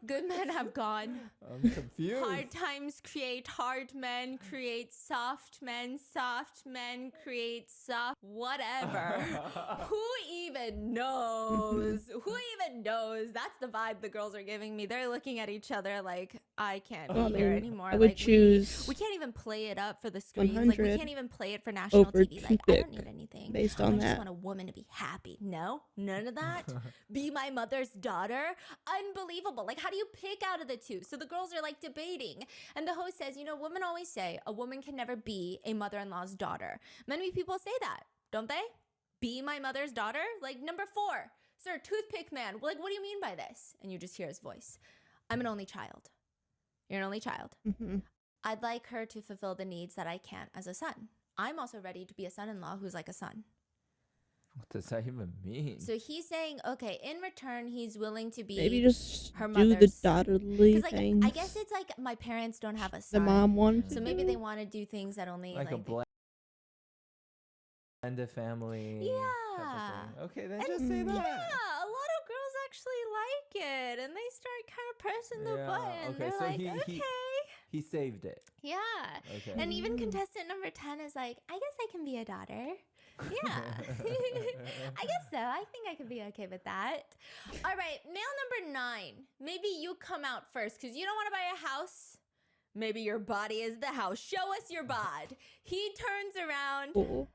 Good men have gone. I'm confused. Hard times create hard men, create soft men create soft whatever. Who even knows? Who even knows? That's the vibe the girls are giving me. They're looking at each other like, I can't be here anymore. I would like choose we can't even play it up for the screens. Like we 100 can't even play it for national over TV. Like I don't Toothpick need anything. based I on just that. want a woman to be happy. No, none of that. Be my mother's daughter. Unbelievable. Like how do you pick out of the two? So the girls are like debating. And the host says, women always say a woman can never be a mother-in-law's daughter. Many people say that, don't they? Be my mother's daughter? Like number 4, sir, Toothpick Man. Like, what do you mean by this? And you just hear his voice. I'm an only child. You're an only child. I'd like her to fulfill the needs that I can't as a son. I'm also ready to be a son-in-law who's like a son. What does that even mean? So he's saying, okay, in return, he's willing to be Maybe just her do the mother's daughterly Because things. I guess it's like my parents don't have a the son. mom wants. So maybe they want to do things that only like a blended family. Yeah. Type of thing. Okay, then And just say that. yeah, a lot of girls actually like it, and they start kind of pressing the Yeah, button. okay, They're so like, he- okay. He saved it. Yeah. Okay. And even contestant number 10 is like, I guess I can be a daughter. Yeah. I guess so. I think I could be okay with that. All right. Male number 9. Maybe you come out first because you don't want to buy a house. Maybe your body is the house. Show us your bod. He turns around. Cool.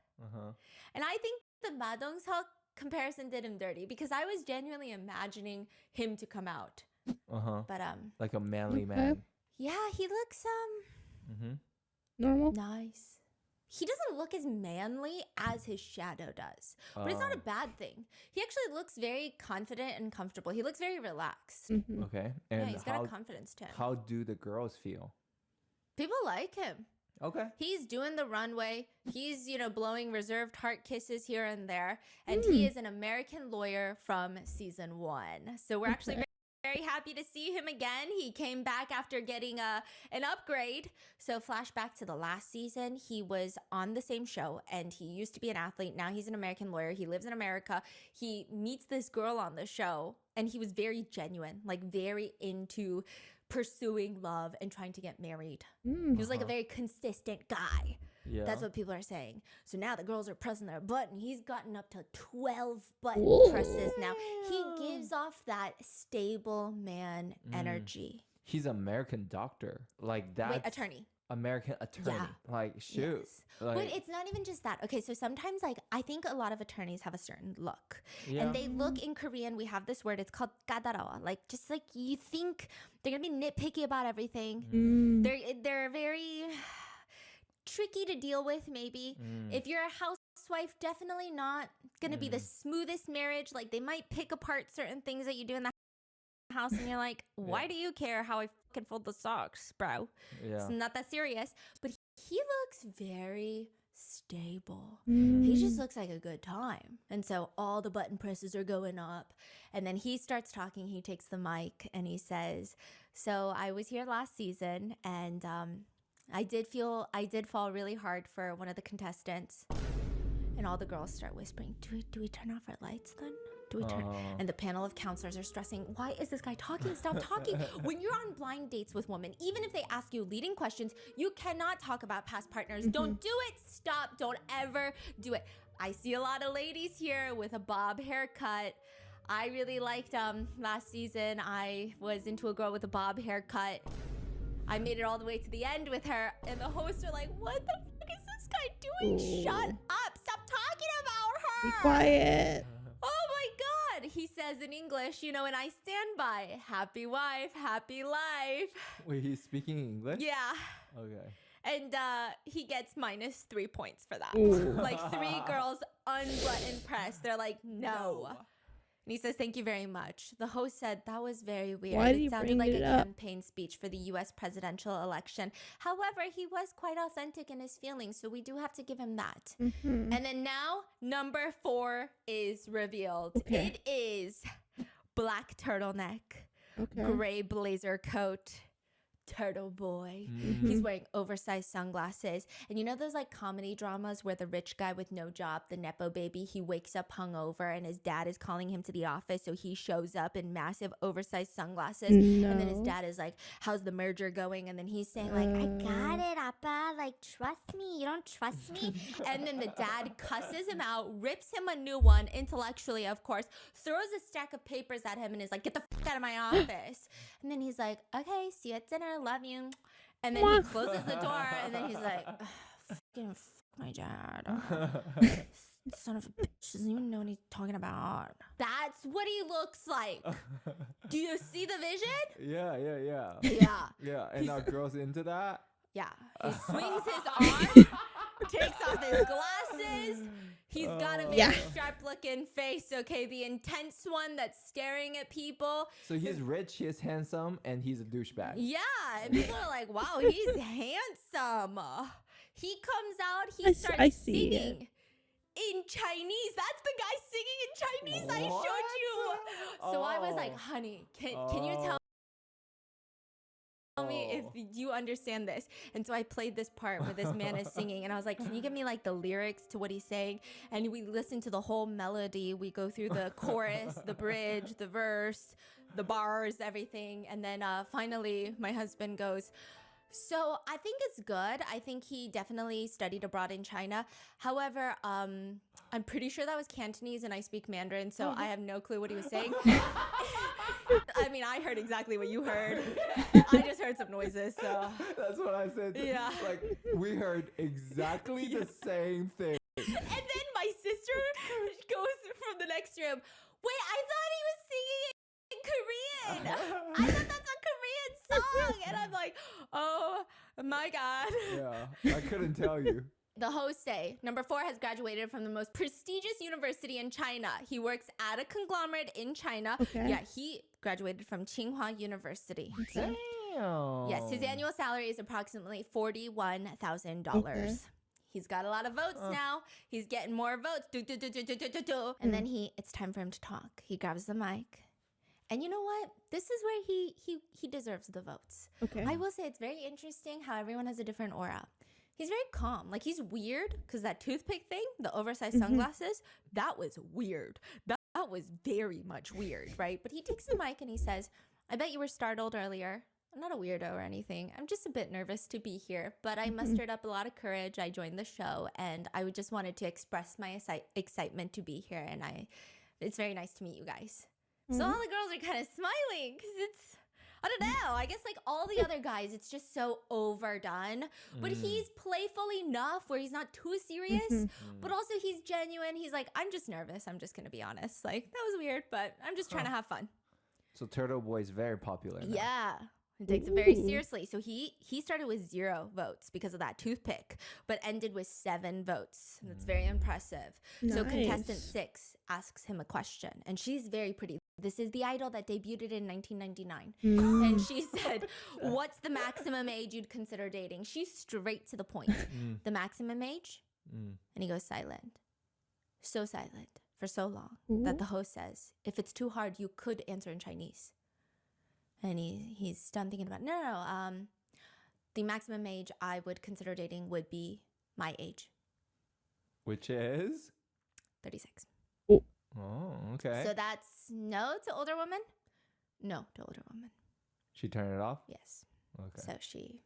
And I think the Madongseok comparison did him dirty because I was genuinely imagining him to come out. But Like a manly Okay. man. yeah, he looks Normal. nice. He doesn't look as manly as his shadow does, but it's not a bad thing. He actually looks very confident and comfortable. He looks very relaxed. Okay. And Yeah, he's got a confidence to him. how do the girls feel? People like him. Okay. He's doing the runway. He's, blowing reserved heart kisses here and there. And he is an American lawyer from season 1. So we're actually very happy to see him again. He came back after getting an upgrade. So flashback to the last season, he was on the same show and he used to be an athlete. Now he's an American lawyer. He lives in America. He meets this girl on the show and he was very genuine, like very into pursuing love and trying to get married. He was like a very consistent guy. Yeah. That's what people are saying. So now the girls are pressing their button. He's gotten up to 12 button Whoa. presses now. He gives off that stable man energy. He's American doctor. Like that. Wait, attorney. American attorney. Yeah. Like shoot. Yes. Like, But it's not even just that. Okay, so sometimes I think a lot of attorneys have a certain look. Yeah. And they look in Korean, we have this word, it's called kadarawa. Like just like you think they're gonna be nitpicky about everything. They're very tricky to deal with, maybe. If you're a housewife, definitely not gonna be the smoothest marriage. Like they might pick apart certain things that you do in the house and you're like, why do you care how I fucking fold the socks, bro? Yeah. It's not that serious. But he looks very stable. He just looks like a good time. And so all the button presses are going up. And then he starts talking. He takes the mic and he says, so I was here last season and I did fall really hard for one of the contestants. And all the girls start whispering, do we turn off our lights then? Do we turn? And the panel of counselors are stressing, why is this guy talking? Stop talking. When you're on blind dates with women, even if they ask you leading questions, you cannot talk about past partners. Don't do it. Stop. Don't ever do it. I see a lot of ladies here with a bob haircut. I really liked last season. I was into a girl with a bob haircut. I made it all the way to the end with her, and the hosts are like, what the fuck I doing? Ooh. Shut up. Stop talking about her. Be quiet. Oh my God. He says in English, and I stand by. Happy wife, happy life. Wait, he's speaking English? Yeah. Okay. And he gets -3 points for that. Ooh. Like 3 girls unbutton press. They're like, no. And he says, thank you very much. The host said, that was very weird. Why did It he sounded bring like a it up? campaign speech for the U.S. presidential election. However, he was quite authentic in his feelings, so we do have to give him that. Mhm. And then now, number 4 is revealed. Okay. It is black turtleneck, Okay. gray blazer coat, turtle boy. He's wearing oversized sunglasses. And you know those like comedy dramas where the rich guy with no job, the Nepo baby, he wakes up hungover and his dad is calling him to the office. So he shows up in massive oversized sunglasses. No. And then his dad is like, how's the merger going? And then he's saying like, I got it, Appa. Like, trust me. You don't trust me? And then the dad cusses him out, rips him a new one, intellectually, of course, throws a stack of papers at him and is like, get the fuck out of my office. And then he's like, okay, see you at dinner. Love you. And then he closes the door and then he's like, fucking fuck my dad. Son of a bitch doesn't even know what he's talking about. That's what he looks like. Do you see the vision? Yeah. Yeah. Yeah, and now girls into that? Yeah. He swings his arm, takes off his glasses. He's got a very Yeah. sharp looking face, okay? The intense one that's staring at people. So he's rich, he's handsome, and he's a douchebag. Yeah, and people are like, wow, he's handsome. He comes out, he I starts see it. singing in Chinese. That's the guy singing in Chinese I What? showed you. So I was like, Oh. honey, can you tell me if you understand this? And so I played this part where this man is singing and I was like, can you give me like the lyrics to what he's saying? And we listen to the whole melody. We go through the chorus, the bridge, the verse, the bars, everything. And then finally my husband goes, so I think it's good. I think he definitely studied abroad in China. However, I'm pretty sure that was Cantonese and I speak Mandarin, so I have no clue what he was saying. I mean, I heard exactly what you heard. I just heard some noises, so. That's what I said. Yeah. Like, we heard exactly the same thing. And then my sister goes from the next room, wait, I thought he was singing in Korean. I thought that's a Korean song. And I'm like, oh my God. Yeah, I couldn't tell you. The host say, number 4 has graduated from the most prestigious university in China. He works at a conglomerate in China. Okay. Yeah, he graduated from Tsinghua University. Damn. Yes, his annual salary is approximately $41,000. Okay. He's got a lot of votes now. He's getting more votes. And then it's time for him to talk. He grabs the mic. And you know what? This is where he deserves the votes. Okay. I will say it's very interesting how everyone has a different aura. He's very calm. Like, he's weird because that toothpick thing, the oversized sunglasses, that was weird. That was very much weird, right? But he takes the mic and he says, I bet you were startled earlier. I'm not a weirdo or anything. I'm just a bit nervous to be here, but I mustered up a lot of courage. I joined the show and I just wanted to express my excitement to be here. And it's very nice to meet you guys. So all the girls are kind of smiling because I don't know. I guess like all the other guys, it's just so overdone. But he's playful enough where he's not too serious, but also he's genuine. He's like, I'm just nervous. I'm just going to be honest. Like, that was weird, but I'm just trying to have fun. So Turtle Boy is very popular now. Yeah. He takes it very seriously. So he started with 0 votes because of that toothpick, but ended with 7 votes. That's very impressive. So contestant 6 asks him a question, and she's very pretty. This is the idol that debuted in 1999. And she said, what's the maximum age you'd consider dating? She's straight to the point. The maximum age? And he goes silent. So silent for so long that the host says, if it's too hard, you could answer in Chinese. And he's done thinking about, no. The maximum age I would consider dating would be my age. Which is? 36. Oh, okay. So that's no to older woman? No to older woman. She turned it off? Yes. Okay. So she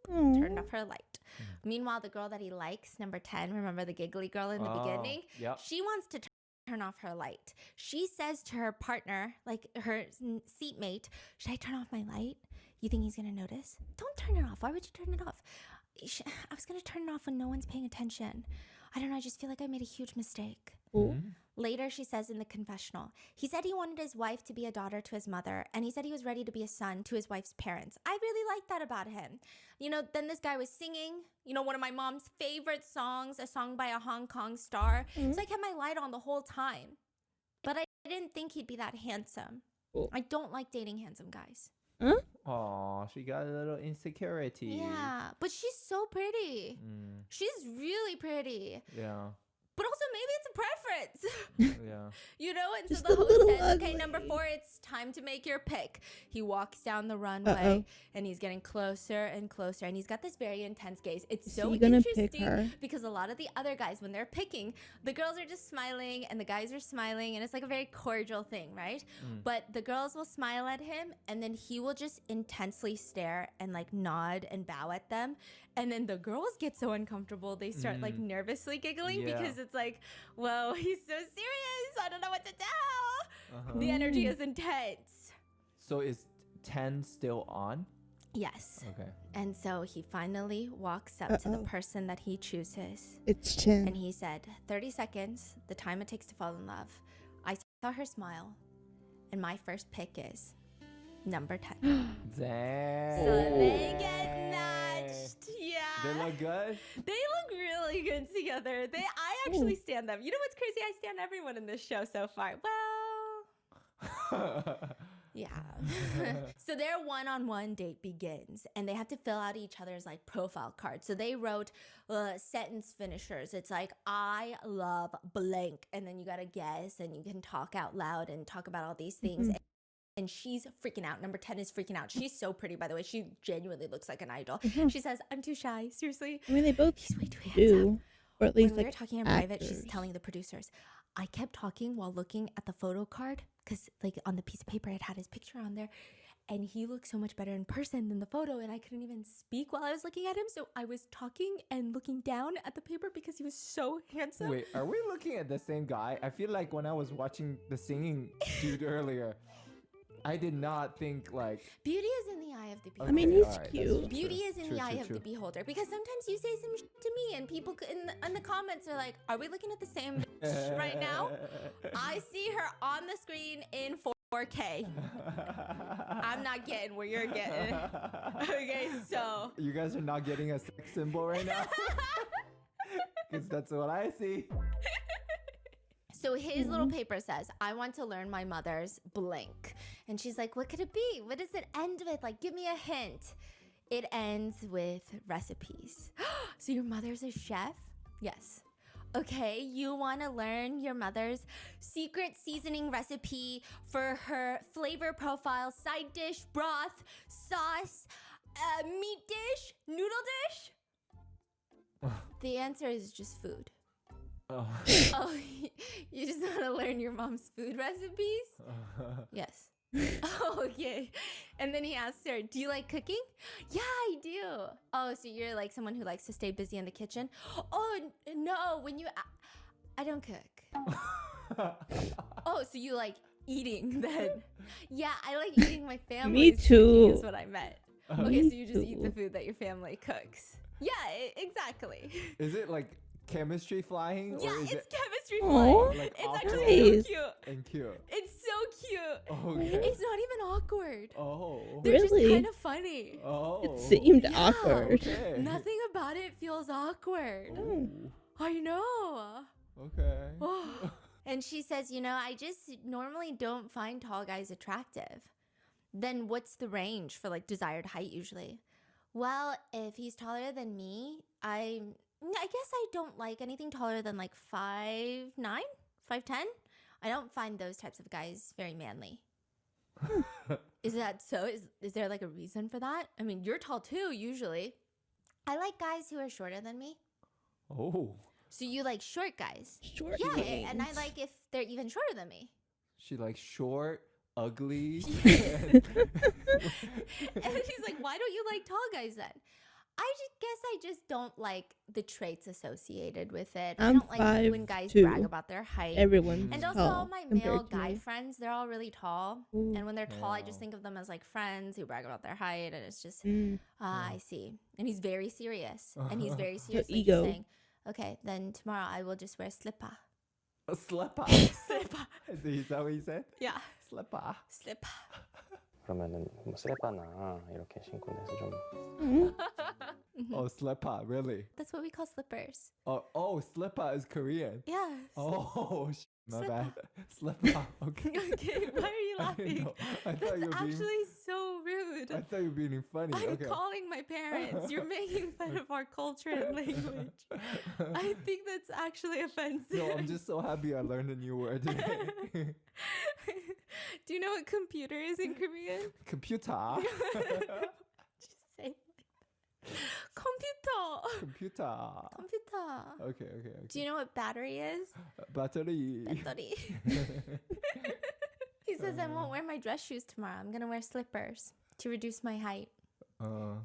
turned off her light. Meanwhile, the girl that he likes, number 10, remember the giggly girl in the beginning? Yep. She wants to turn off her light. She says to her partner, like her seatmate, should I turn off my light? You think he's going to notice? Don't turn it off. Why would you turn it off? I was going to turn it off when no one's paying attention. I don't know. I just feel like I made a huge mistake. Cool. Later, she says in the confessional, he said he wanted his wife to be a daughter to his mother, and he said he was ready to be a son to his wife's parents. I really like that about him. You know, then this guy was singing, you know, one of my mom's favorite songs, a song by a Hong Kong star. So I kept my light on the whole time. But I didn't think he'd be that handsome. Cool. I don't like dating handsome guys. Huh? Oh, she got a little insecurity. Yeah, but she's so pretty. She's really pretty. Yeah. But also, maybe it's a preference. Yeah. You know, and Just so a the host little says, okay, ugly. number 4, it's time to make your pick. He walks down the runway Uh-oh. and he's getting closer and closer. And he's got this very intense gaze. It's Is so he gonna interesting pick her? because a lot of the other guys, when they're picking, the girls are just smiling and the guys are smiling. And it's like a very cordial thing, right? But the girls will smile at him and then he will just intensely stare and like nod and bow at them. And then the girls get so uncomfortable. They start like nervously giggling Yeah. because it's like, whoa, he's so serious. I don't know what to tell. The energy is intense. So is 10 still on? Yes. Okay. And so he finally walks up to the Uh-oh. person that he chooses. It's Chin. And he said, 30 seconds, the time it takes to fall in love. I saw her smile. And my first pick is number 10. Damn. So they get matched. Yeah. They look good? They look really good together. I actually stand them. You know what's crazy? I stand everyone in this show so far. Well, yeah. So their one-on-one date begins, and they have to fill out each other's like profile cards. So they wrote sentence finishers. It's like, I love blank, and then you gotta guess, and you can talk out loud and talk about all these things. And she's freaking out. Number 10 is freaking out. She's so pretty, by the way. She genuinely looks like an idol. She says, I'm too shy. Seriously. I mean, they both He's way too handsome. do. Or at least When we like were talking in private, she's actors. telling the producers, I kept talking while looking at the photo card because like on the piece of paper, it had his picture on there. And he looked so much better in person than the photo. And I couldn't even speak while I was looking at him. So I was talking and looking down at the paper because he was so handsome. Wait, are we looking at the same guy? I feel like when I was watching the singing dude earlier, I did not think like... Beauty is in the eye of the beholder. I mean, Okay, he's alright, that's cute. Beauty is in True, the eye true, of true. the beholder. Because sometimes you say some to me and people in the comments are like, are we looking at the same bitch right now? I see her on the screen in 4K. I'm not getting where you're getting. Okay, so... You guys are not getting a sex symbol right now? Because that's what I see. So his little paper says, I want to learn my mother's blank. And she's like, what could it be? What does it end with? Like, give me a hint. It ends with recipes. So your mother's a chef? Yes. Okay, you want to learn your mother's secret seasoning recipe for her flavor profile, side dish, broth, sauce, meat dish, noodle dish? The answer is just food. Oh. Oh, you just want to learn your mom's food recipes? Yes. Oh, okay. And then he asks her, do you like cooking? Yeah, I do. Oh, so you're like someone who likes to stay busy in the kitchen? Oh, no, when you... I don't cook. Oh, so you like eating then? Yeah, I like eating my family's too. cooking is what I meant. Okay, Me so you just eat the too. food that your family cooks. Yeah, exactly. Is it like chemistry flying? Yeah, or is it's it chemistry Aw. flying. Like It's awkward? actually so Nice. cute. and cute? It's so cute. Okay. It's not even awkward. Oh. They're Really? just kind of funny. Oh. It seemed Yeah. awkward. Okay. Nothing about it feels awkward. Oh. I know. Okay. And she says, you know, I just normally don't find tall guys attractive. Then what's the range for like desired height usually? Well, if he's taller than me, I guess I don't like anything taller than like 5'9", 5'10". I don't find those types of guys very manly. Is that so? Is there like a reason for that? I mean, you're tall too, usually. I like guys who are shorter than me. Oh. So you like short guys? Short Yeah, names. and I like if they're even shorter than me. She like short, ugly. And she's like, why don't you like tall guys then? guess I just don't like the traits associated with it. I I'm don't like when guys 5'2". brag about their height. Everyone's And also, tall all my compared male to guy me. friends, they're all really tall. Ooh. And when they're tall, I just Wow. think of them as like friends who brag about their height. And it's just, Mm. I see. And he's very serious. And he's very So seriously ego. just saying, okay, then tomorrow I will just wear slipper. A slipper. Slipper. Is that what you said? Yeah. Slipper. Slipper. 그러면은 뭐 슬래퍼나 이렇게 신고 내서 좀 Mm. Oh, slipper, really? That's what we call slippers. Oh, slipper is Korean. Yeah. Oh, my Slipper. bad. Slipper. Okay. Okay, why are you I didn't laughing? know. I thought That's you were being. actually so rude. I thought you were being funny. I'm Okay. calling my parents. You're making fun of our culture and language. I think that's actually offensive. No, I'm just so happy I learned a new word today. Do you know what computer is in Korean? Computer. Just say computer. Computer. Computer. Okay. Do you know what battery is? Battery. Battery. He says I won't wear my dress shoes tomorrow. I'm gonna wear slippers to reduce my height.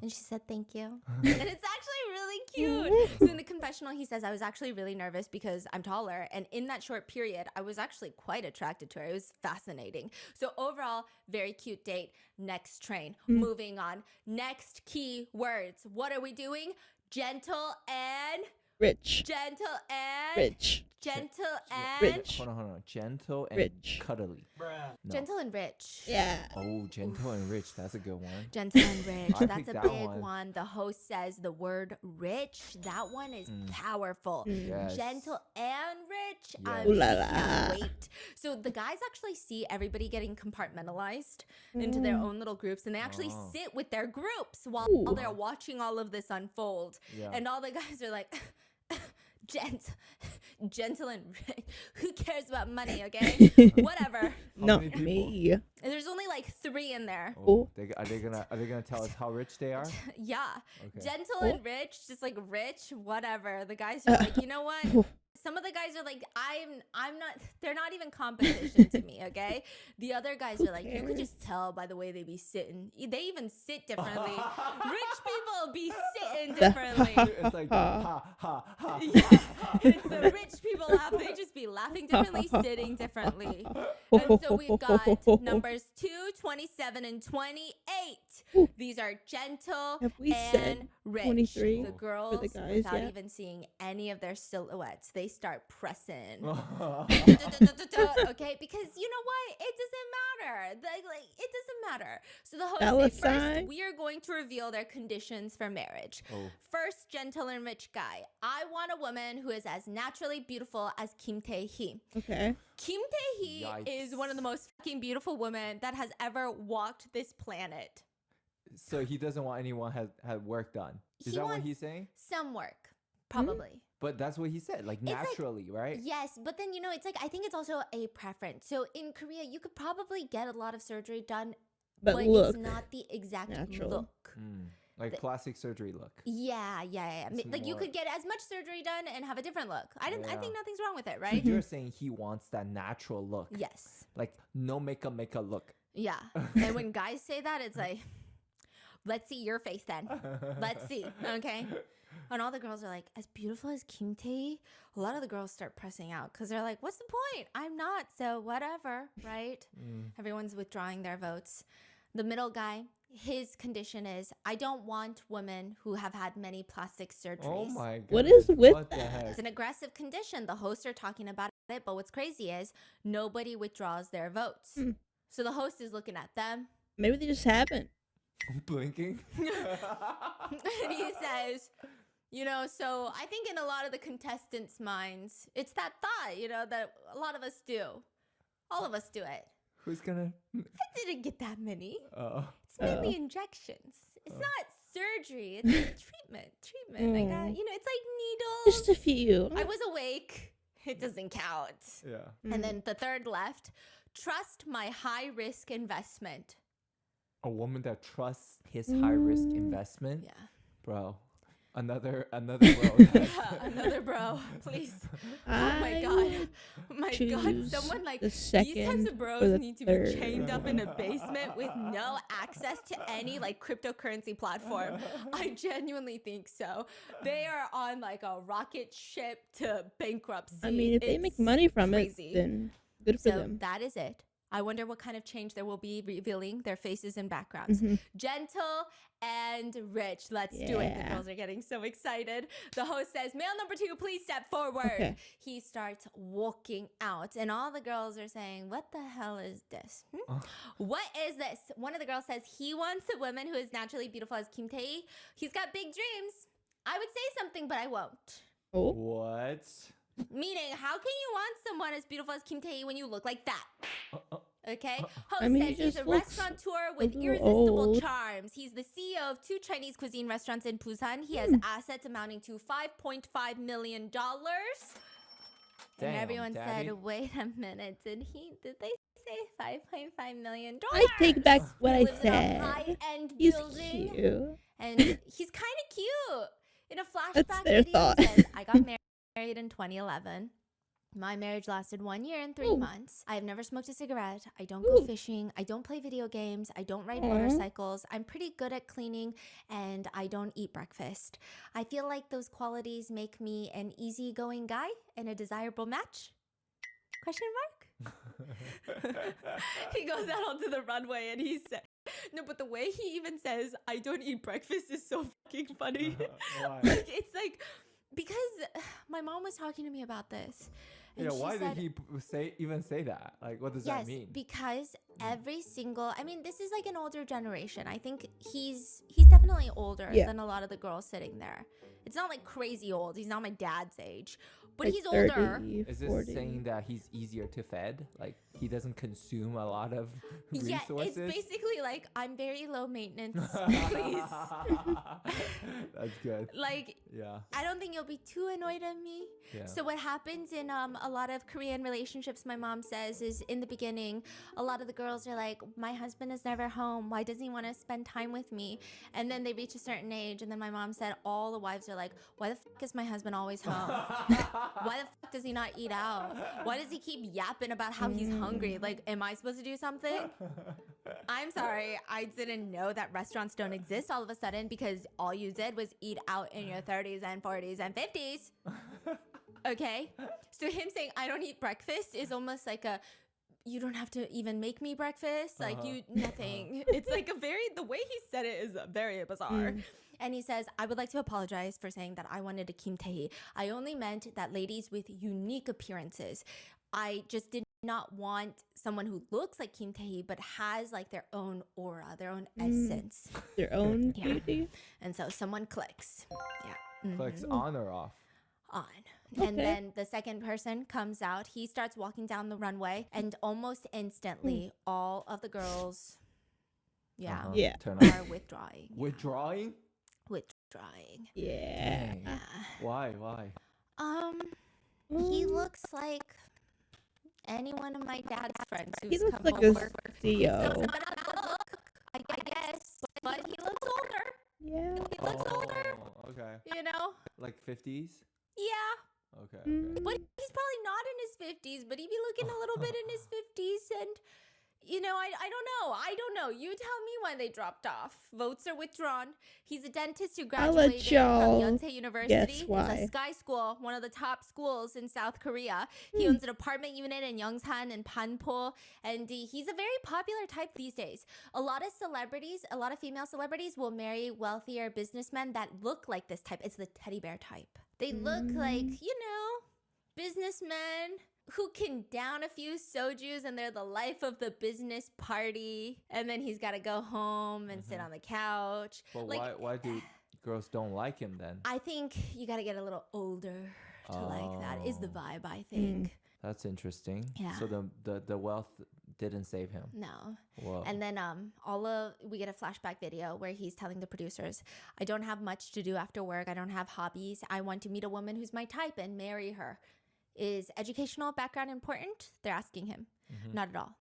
And she said thank you. And it's actually really cute. So in the confessional, he says I was actually really nervous because I'm taller. And in that short period, I was actually quite attracted to her. It was fascinating. So overall, very cute date. Next train. Moving on. Next key words. What are we doing? Gentle and Rich. gentle and Rich. gentle and Rich. Hold on. Gentle and Rich. cuddly. No. gentle and rich. Yeah. Oh, gentle and rich. That's a good one. Gentle and rich. I That's picked a that big one. one. The host says the word rich. That one is powerful. Yes. Gentle and rich. Yes. I'm Ooh la can't la. wait. So the guys actually see everybody getting compartmentalized into their own little groups, and they actually Oh. sit with their groups while Ooh. they're watching all of this unfold. Yeah. And all the guys are like, gentle and rich. Who cares about money, okay? Whatever. How Not many people? me. And there's only like 3 in there. Oh, are they gonna tell us how rich they are? Yeah. Okay. Gentle and rich, just like rich, whatever. The guys are like, you know what? Some of the guys are like, I'm not, they're not even competition to me, okay? The other guys are like, you could just tell by the way they be sitting. They even sit differently. Rich people be sitting differently. It's like ha ha ha. Yeah, it's the rich people laugh. They just be laughing differently, sitting differently. And so we've got numbers 2, 27, and 28. These are gentle Have we and said rich. 23 The girls, guys without yet? even seeing any of their silhouettes, they start pressing. Oh. Okay, because you know what? It doesn't matter. It doesn't matter. So the host Dollar said, first, sign? we are going to reveal their conditions for marriage. Oh. First, gentle and rich guy. I want a woman who is as naturally beautiful as Kim Tae-hee. Okay. Kim Tae-hee is one of the most fucking beautiful women that has ever walked this planet. So he doesn't want anyone had work done. Is He that what wants- he's saying? Some work, probably. But that's what he said, like like- naturally, right? Yes, but then, you know, it's like, I think it's also a preference. So in Korea, you could probably get a lot of surgery done, But but look. it's not the exact natural. look. Like plastic surgery look. Yeah. It's Like you more- could get as much surgery done and have a different look. I Yeah. think nothing's wrong with it, So right? you're saying he wants that natural look. Yes. Like no makeup look. Yeah. And when guys say that, it's like, let's see your face then. Let's see. Okay. And all the girls are like, as beautiful as Kim Tae, a lot of the girls start pressing out because they're like, what's the point? I'm not, so whatever, right? Everyone's withdrawing their votes. The middle guy, his condition is, I don't want women who have had many plastic surgeries. Oh my god. What is with What the that? heck? It's an aggressive condition. The hosts are talking about it, but what's crazy is nobody withdraws their votes. So the host is looking at them Maybe they just haven't. Blinking. and he says, you know, so I think in a lot of the contestants' minds, it's that thought, you know, that a lot of us do. All of us do it. Who's gonna? I didn't get that many. Oh. It's mainly injections. It's not surgery. It's treatment. I got, you know, it's like needles. Just a few. I was awake. It doesn't count. Yeah. And then the third left, trust my high risk investment. A woman that trusts his high risk investment, Yeah. bro. Another bro. Another bro, please. Oh my I god. would My god, choose someone like the these types second of or bros the need to third. be chained up in a basement with no access to any like cryptocurrency platform. I genuinely think so. They are on like a rocket ship to bankruptcy. I mean, if they make It's money from crazy. it, then good for So them. that is it. I wonder what kind of change there will be revealing their faces and backgrounds. Mhm. Gentle and rich. Let's do it. The Yeah. girls are getting so excited. The host says, male number 2, please step forward. Okay. He starts walking out, and all the girls are saying, what the hell is this? What is this? One of the girls says he wants a woman who is naturally beautiful as Kim Tae. He's got big dreams. I would say something, but I won't. Oh, What? Meaning, how can you want someone as beautiful as Kim Tae when you look like that? Okay. Host I mean, he says he's just a looks restaurateur a with little irresistible old. charms. He's the CEO of 2 Chinese cuisine restaurants in Busan. He has assets amounting to $5.5 million. And Damn, everyone Daddy. said, wait a minute, did they say $5.5 million? I take back what He I lives in a said. high-end He's building. cute. And he's kind of cute. In a That's flashback their video, thought. he says, I got married in 2011. My marriage lasted 1 year and 3 Ooh. months. I have never smoked a cigarette. I don't go Ooh. fishing. I don't play video games. I don't ride Aw. motorcycles. I'm pretty good at cleaning, and I don't eat breakfast. I feel like those qualities make me an easygoing guy and a desirable match? Question mark? He goes out onto the runway and he said, no, but the way he even says, I don't eat breakfast is so fucking funny. Why? Like, it's like, because my mom was talking to me about this. And Yeah, she why said, did he even say that? Like, what does yes, that mean? because every single, I mean, this is like an older generation. I think he's definitely older Yeah. than a lot of the girls sitting there. It's not like crazy old. He's not my dad's age, but Like he's older. 30, Is this 40. saying that he's easier to fed? Like, he doesn't consume a lot of Yeah, resources? it's basically like, I'm very low maintenance, please. That's good. Like, Yeah. I don't think you'll be too annoyed at me. Yeah. So what happens in a lot of Korean relationships, my mom says, is in the beginning, a lot of the girls are like, my husband is never home. Why doesn't he want to spend time with me? And then they reach a certain age, and then my mom said all the wives are like, why the fuck is my husband always home? Why the fuck does he not eat out? Why does he keep yapping about how he's hungry? Like, am I supposed to do something? I'm sorry, I didn't know that restaurants don't exist all of a sudden because all you did was eat out in your 30s and 40s and 50s. Okay? So him saying, I don't eat breakfast is almost like a, you don't have to even make me breakfast. Like, you, nothing. It's like the way he said it is very bizarre. And he says, I would like to apologize for saying that I wanted a Kim Tae. I only meant that ladies with unique appearances. I just did not want someone who looks like Kim Tae but has like their own aura, their own essence. Their own Yeah. beauty. And so someone clicks. Yeah. Clicks on or off? On. Okay. And then the second person comes out. He starts walking down the runway, and almost instantly, all of the girls, Uh-huh. Yeah. Turn on. are withdrawing. Withdrawing? Withdrawing. Yeah. Dang. Yeah. Why? He looks like any one of my dad's friends who's He looks come like over. a CEO. Not a bad look, I guess, but he looks older. Yeah. He looks older, Okay. you know? Like 50s? Yeah. Okay. But he's probably not in his 50s, but he'd be looking a little bit in his 50s. And, you know, I don't know. I don't know. You tell me when they dropped off. Votes are withdrawn. He's a dentist who I'll let graduated from y'all Yonsei University. guess why. It's a Sky School, one of the top schools in South Korea. He owns an apartment unit in Yongsan and Panpo. And he's a very popular type these days. A lot of celebrities, a lot of female celebrities will marry wealthier businessmen that look like this type. It's the teddy bear type. They look like, you know, businessmen who can down a few sojus and they're the life of the business party. And then he's got to go home and sit on the couch. But Like, why do girls don't like him then? I think you got to get a little older to like that is the Oh. vibe, I think. That's interesting. Yeah. So the wealth didn't save him. No. Whoa. And then we get a flashback video where he's telling the producers, I don't have much to do after work. I don't have hobbies. I want to meet a woman who's my type and marry her. Is educational background important? They're asking him. Not at all.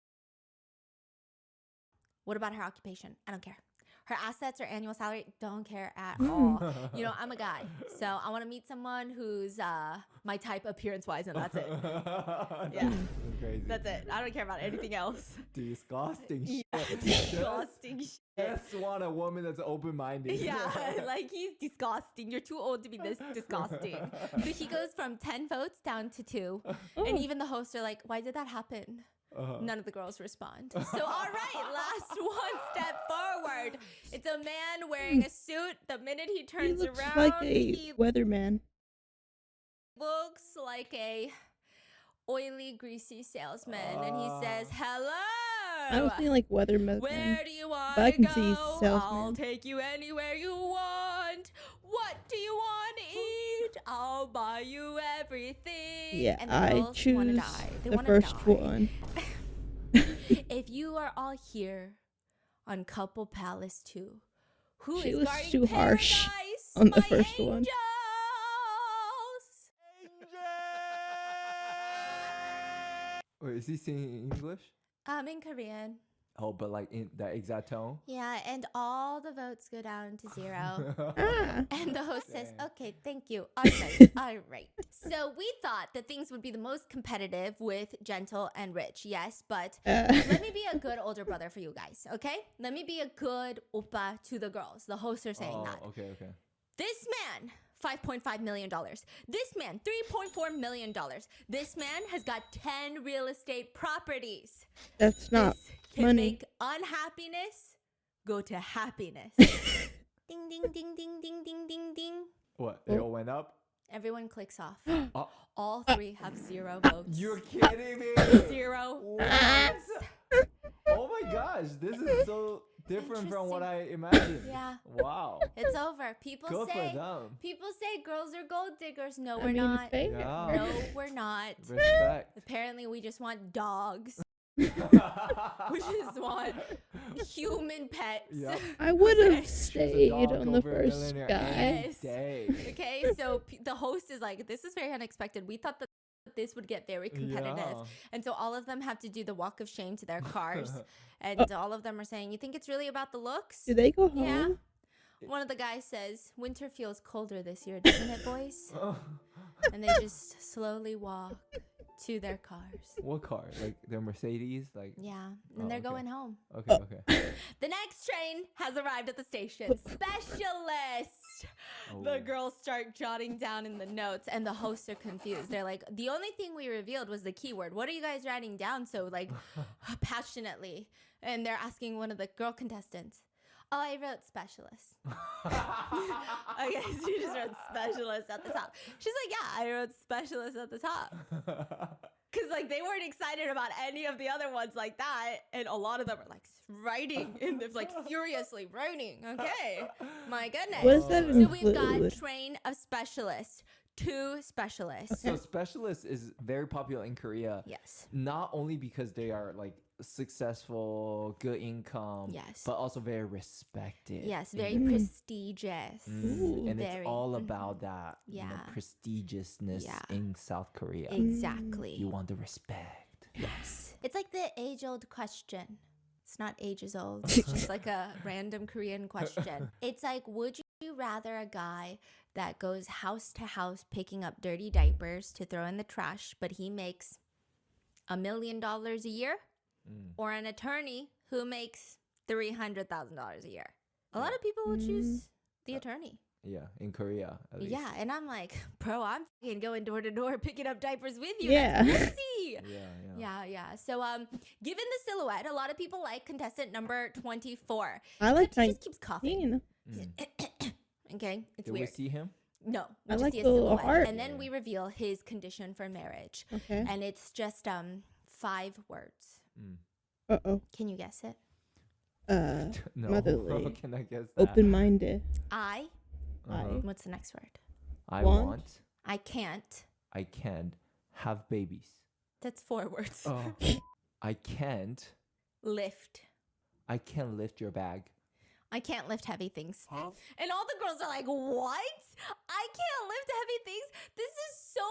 What about her occupation? I don't care. her assets or annual salary, don't care at Mm. all. You know, I'm a guy, so I want to meet someone who's my type appearance-wise, and that's it. Yeah. That's crazy. That's it. I don't care about anything else. Disgusting shit. Disgusting shit. Just want a woman that's open-minded. Yeah, like he's disgusting. You're too old to be this disgusting. So he goes from 10 votes down to 2. And even the hosts are like, why did that happen? None of the girls respond. So, all right, last one step forward. It's a man wearing a suit. The minute he He turns looks around, like a he weatherman. looks like a oily, greasy salesman. And he says, hello. I was thinking like weatherman. Where do you want But I to can go? see I'll salesman. take you anywhere you want. What do you want to eat? I'll buy you everything. Yeah, And the I girls wanna choose die. They the wanna first die. one. If you are all here on Couple Palace 2, who She is was guarding too harsh paradise? on the My first one. angels! Wait, is he singing in English? In Korean. Oh, but like in that exact tone? Yeah, and all the votes go down to 0. Ah. And the host says, Dang. okay, thank you. All right, all right. So we thought that things would be the most competitive with gentle and rich. Yes, but let me be a good older brother for you guys, okay? Let me be a good oppa to the girls. The hosts are saying that. Okay. This man, $5.5 million. This man, $3.4 million. This man has got 10 real estate properties. That's not This can money. make unhappiness go to happiness. Ding, ding, ding, ding, ding, ding, ding, ding. What? It all went up? Everyone clicks off. Oh, All 3 have 0 votes. you're kidding me! 0 What? Oh my gosh, this is so different from what I imagined. Yeah, Wow. it's over. People Good for say them. girls are gold diggers. No, I we're mean, not. fair. Yeah. No, we're not. Respect. Apparently, we just want dogs. We just want human pets. Yep. I would have She's a stayed dog on the over a first millionaire guy. any Yes. day. Okay, so the host is like, this is very unexpected. We thought that this would get very competitive. Yeah. And so all of them have to do the walk of shame to their cars. And all of them are saying, you think it's really about the looks? Do they go home? Yeah. One of the guys says, winter feels colder this year, doesn't it, boys? And they just slowly walk to their cars. What car? Like their Mercedes? Like Yeah, and they're okay. going home. okay. The next train has arrived at the station. Specialist! The Oh. girls start jotting down in the notes, and the hosts are confused. They're like, the only thing we revealed was the keyword. What are you guys writing down so, like, passionately? And they're asking one of the girl contestants. Oh, I wrote specialist. Okay, so she just wrote specialist at the top. She's like, yeah, I wrote specialist at the top. Because, like, they weren't excited about any of the other ones like that. And a lot of them are, like, writing. And they're, like, furiously writing. Okay. My goodness. What does that So we've got include? train of specialists. 2 specialists. So specialist is very popular in Korea. Yes. Not only because they are like successful, good income, Yes. but also very respected. Yes, very Mm. prestigious. Ooh. And Very. it's all Mhm. about that Yeah. prestigiousness Yeah. in South Korea. Exactly. You want the respect. Yes. It's like the age-old question. It's not ages old. It's just like a random Korean question. It's like, would you rather a guy that goes house to house picking up dirty diapers to throw in the trash, but he makes $1 million a year, or an attorney who makes $300,000 a year? A lot of people will choose the attorney. Yeah, in Korea. At least. Yeah, and I'm like, bro, I'm fucking going door to door picking up diapers with you. Yeah. That's crazy. Yeah. So, given the silhouette, a lot of people like contestant number 24. I like Except he just keeps coughing. 19. Okay, it's Did we weird. see him? No, we I just like see a the little silhouette, heart. and then Yeah. we reveal his condition for marriage, Okay. and it's just 5 words. Uh-oh. Can you guess it? No. Motherly. Can I guess that? Open-minded. I. Uh-huh. What's the next word? I Want? want. I can't. I can't have babies. That's 4 words. Oh. I can't. Lift. I can't lift your bag. I can't lift heavy things. And all the girls are like, what? I I can't lift heavy things. This is so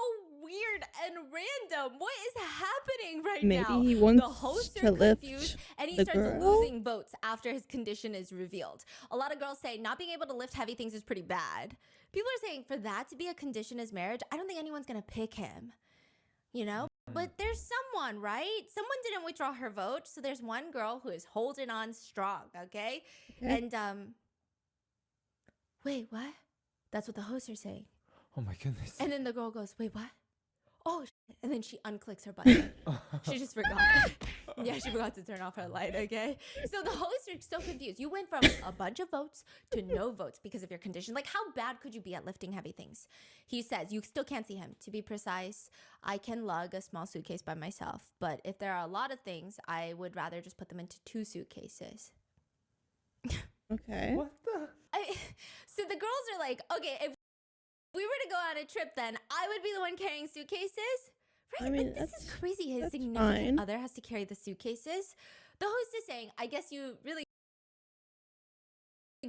weird and random. What is happening right now? Maybe he wants The hosts to are lift confused, and he the starts girl? losing votes after his condition is revealed. A lot of girls say not being able to lift heavy things is pretty bad. People are saying for that to be a condition as marriage, I don't think anyone's gonna pick him. You know? But there's someone, right? Someone didn't withdraw her vote, so there's one girl who is holding on strong, okay? And wait, what? That's what the hosts are saying. Oh my goodness. And then the girl goes, wait, what? Oh, shit. And then she unclicks her button. She just forgot. Yeah, she forgot to turn off her light, okay? So the hosts are so confused. You went from a bunch of votes to no votes because of your condition. Like, how bad could you be at lifting heavy things? He says, you still can't see him. To be precise, I can lug a small suitcase by myself. But if there are a lot of things, I would rather just put them into 2 suitcases. Okay. What the? So the girls are like, okay, if we were to go on a trip, then I would be the one carrying suitcases. Right? I mean, Like, this is that's- crazy. His that's significant fine. other has to carry the suitcases. The host is saying, I guess you really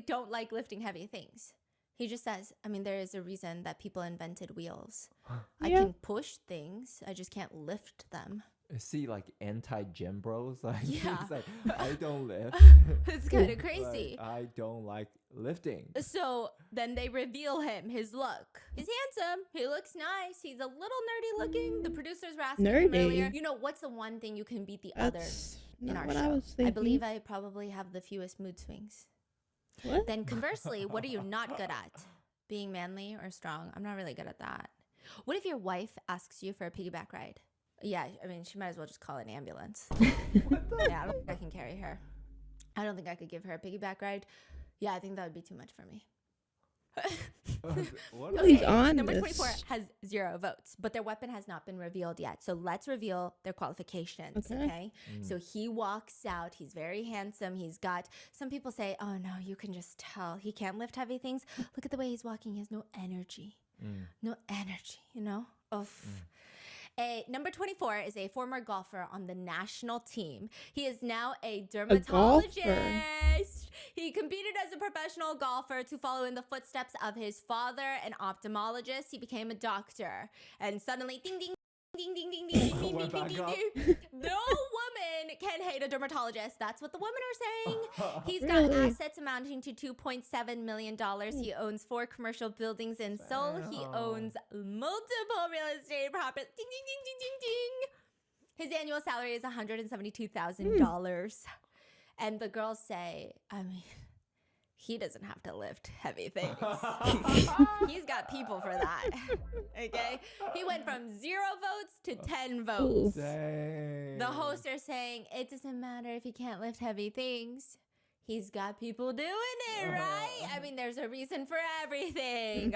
don't like lifting heavy things. He just says, I mean, there is a reason that people invented wheels. I Yeah. can push things. I just can't lift them. Is he like anti-gym bros? Like, Yeah. he's like, I don't lift. It's kind of crazy. Like, I don't like lifting. So then they reveal him, his look. He's handsome. He looks nice. He's a little nerdy looking. The producers were asking him Nerdy? earlier, you know, what's the one thing you can beat the others That's in not our what show? I was thinking. I believe I probably have the fewest mood swings. What? Then conversely, what are you not good at? Being manly or strong? I'm not really good at that. What if your wife asks you for a piggyback ride? Yeah, I mean, she might as well just call an ambulance. Yeah, I don't think I can carry her. I don't think I could give her a piggyback ride. Yeah, I think that would be too much for me. What? He's on Number this. 24 has 0 votes, but their weapon has not been revealed yet. So let's reveal their qualifications, okay? So he walks out. He's very handsome. He's got, some people say, oh no, you can just tell. He can't lift heavy things. Look at the way he's walking. He has no energy. No energy, you know? Number 24 is a former golfer on the national team. He is now a dermatologist. He competed as a professional golfer to follow in the footsteps of his father, an ophthalmologist. He became a doctor. And suddenly, ding, ding, ding, ding, ding, ding, ding, ding, We're ding, ding, back ding, up. ding. No woman can hate a dermatologist. That's what the women are saying. He's got Really? assets amounting to $2.7 million. He owns 4 commercial buildings in Seoul. He owns multiple real estate properties. Ding, ding, ding, ding, ding, ding. His annual salary is $172,000. And the girls say, I mean, he doesn't have to lift heavy things. He's got people for that. Okay? He went from 0 votes to 10 votes. Dang. The hosts are saying it doesn't matter if he can't lift heavy things. He's got people doing it, right? I mean, there's a reason for everything.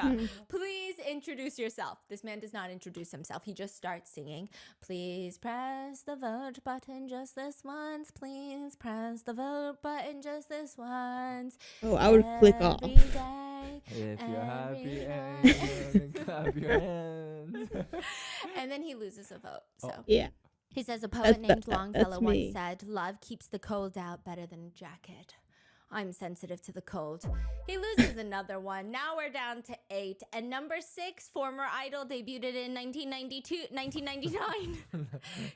Please introduce yourself. This man does not introduce himself. He just starts singing. Please press the vote button just this once. Please press the vote button just this once. Oh, I would click off. Every day, If you're happy every and you clap your hands. and then he loses a vote. So Yeah. he says a poet named that's Longfellow once me. said, love keeps the cold out better than a jacket. I'm sensitive to the cold. He loses another one. Now we're down to 8. And number 6, former idol, debuted in 1999.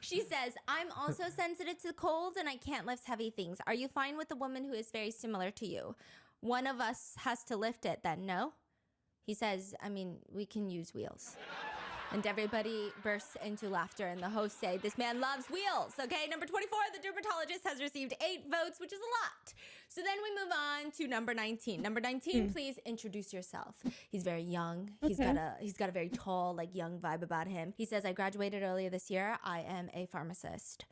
She says, I'm also sensitive to the cold and I can't lift heavy things. Are you fine with a woman who is very similar to you? One of us has to lift it then, no? He says, I mean, we can use wheels. And everybody bursts into laughter, and the hosts say, this man loves wheels. Okay, number 24, the dermatologist has received 8 votes, which is a lot. So then we move on to number 19. Number 19, please introduce yourself. He's very young. He's Okay. got a very tall, like young vibe about him. He says, I graduated earlier this year. I am a pharmacist.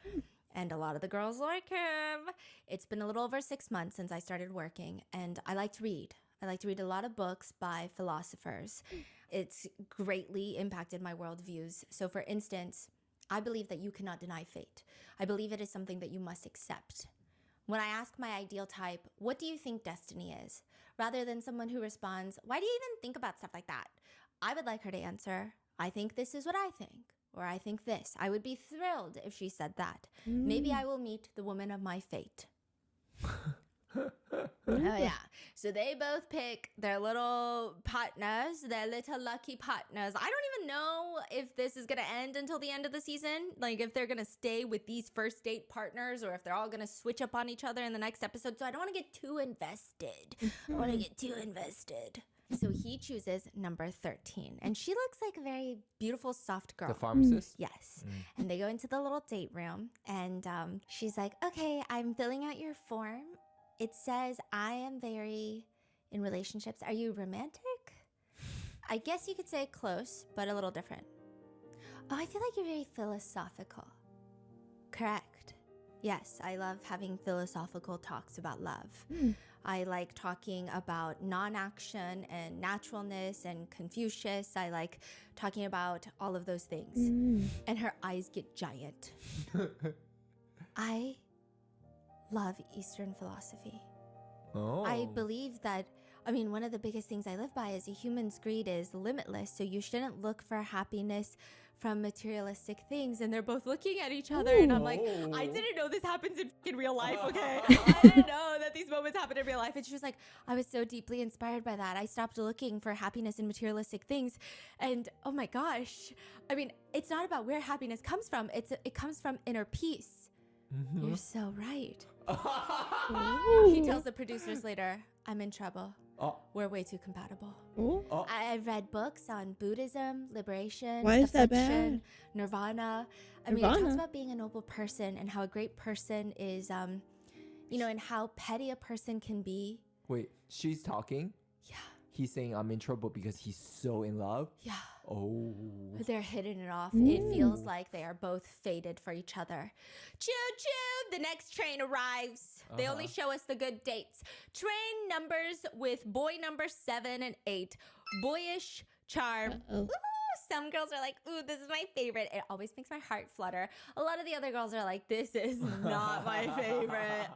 And a lot of the girls like him. It's been a little over 6 months since I started working, and I like to read. I like to read a lot of books by philosophers. It's greatly impacted my worldviews. So for instance, I believe that you cannot deny fate. I believe it is something that you must accept. When I ask my ideal type, what do you think destiny is? Rather than someone who responds, why do you even think about stuff like that? I would like her to answer, I think this is what I think. Or I think this. I would be thrilled if she said that. Maybe I will meet the woman of my fate. Oh, yeah. So they both pick their little partners, their little lucky partners. I don't even know if this is going to end until the end of the season. Like, if they're going to stay with these first date partners or if they're all going to switch up on each other in the next episode. So I don't want to get too invested. I don't want to get too invested. So he chooses number 13. And she looks like a very beautiful, soft girl. The pharmacist? Yes. And they go into the little date room. And she's like, okay, I'm filling out your form. It says, I am very in relationships. Are you romantic? I guess you could say close, but a little different. Oh, I feel like you're very philosophical. Correct. Yes, I love having philosophical talks about love. I like talking about non-action and naturalness and Confucius. I like talking about all of those things. And her eyes get giant. I love Eastern philosophy. Oh. I believe that, I mean, one of the biggest things I live by is a human's greed is limitless. So you shouldn't look for happiness from materialistic things. And they're both looking at each other. And I'm like, I didn't know this happens in real life, okay? I didn't know that these moments happen in real life. And she was like, I was so deeply inspired by that. I stopped looking for happiness in materialistic things. And oh my gosh, I mean, it's not about where happiness comes from. It comes from inner peace. You're so right. He tells the producers later, I'm in trouble. We're way too compatible. I've read books on Buddhism, liberation, Why is that affliction, bad? nirvana. I mean, it talks about being a noble person and how a great person is, you know, and how petty a person can be. Wait, she's talking? Yeah. He's saying I'm in trouble because he's so in love? Yeah. Oh. They're hitting it off. It feels like they are both fated for each other. Choo choo! The next train arrives. They only show us the good dates. Train numbers with boy number 7 and 8. Boyish charm. Ooh, some girls are like, ooh, this is my favorite. It always makes my heart flutter. A lot of the other girls are like, this is not my favorite.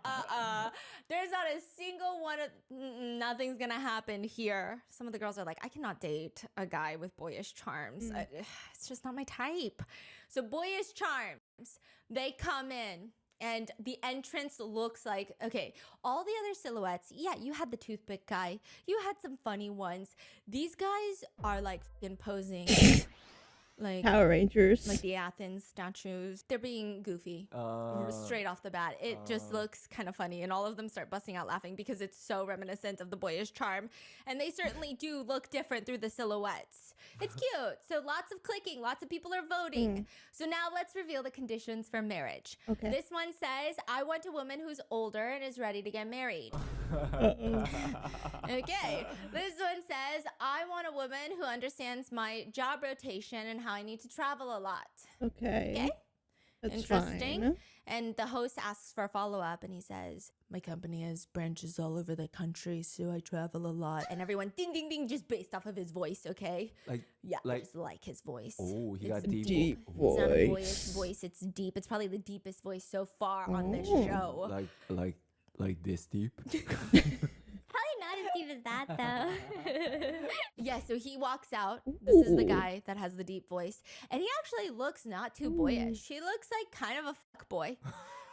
There's not a single one of, nothing's gonna happen here. Some of the girls are like, I cannot date a guy with boyish charms. It's just not my type. So boyish charms, they come in. And the entrance looks like, okay, all the other silhouettes, yeah, you had the toothpick guy. You had some funny ones. These guys are like fucking posing like Power Rangers. like the Athens statues. They're being goofy straight off the bat. It just looks kind of funny. And all of them start busting out laughing because it's so reminiscent of the boyish charm. And they certainly do look different through the silhouettes. It's cute. So lots of clicking. Lots of people are voting. So now let's reveal the conditions for marriage. Okay. This one says, I want a woman who's older and is ready to get married. Okay. This one says, I want a woman who understands my job rotation and how I need to travel a lot. Okay. Okay? That's Interesting. fine. And the host asks for a follow-up and he says, my company has branches all over the country, so I travel a lot. And everyone, ding, ding, ding, just based off of his voice, okay? Yeah, just like his voice. Oh, he got It's deep. Deep It's not a boyish voice. voice, it's deep. It's probably the deepest voice so far on this show. Like this deep. Probably not as deep as that, though. Yeah, so he walks out. This is the guy that has the deep voice. And he actually looks not too boyish. He looks like kind of a fuck boy.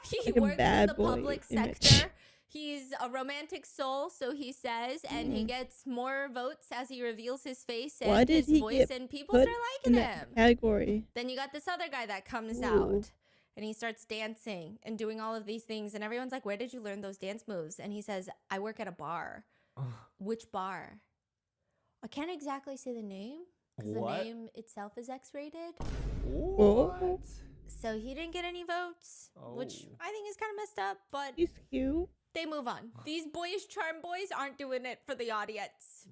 He Like a works in bad the boy public image. sector. He's a romantic soul, so he says, and he gets more votes as he reveals his face and Why did his he voice, get and people put start in liking that him. category? Then you got this other guy that comes Ooh. out and he starts dancing and doing all of these things. And everyone's like, where did you learn those dance moves? And he says, I work at a bar. Which bar? I can't exactly say the name because the What? name itself is X-rated. What? So he didn't get any votes, which I think is kind of messed up, but He's cute. they move on. These boyish charm boys aren't doing it for the audience.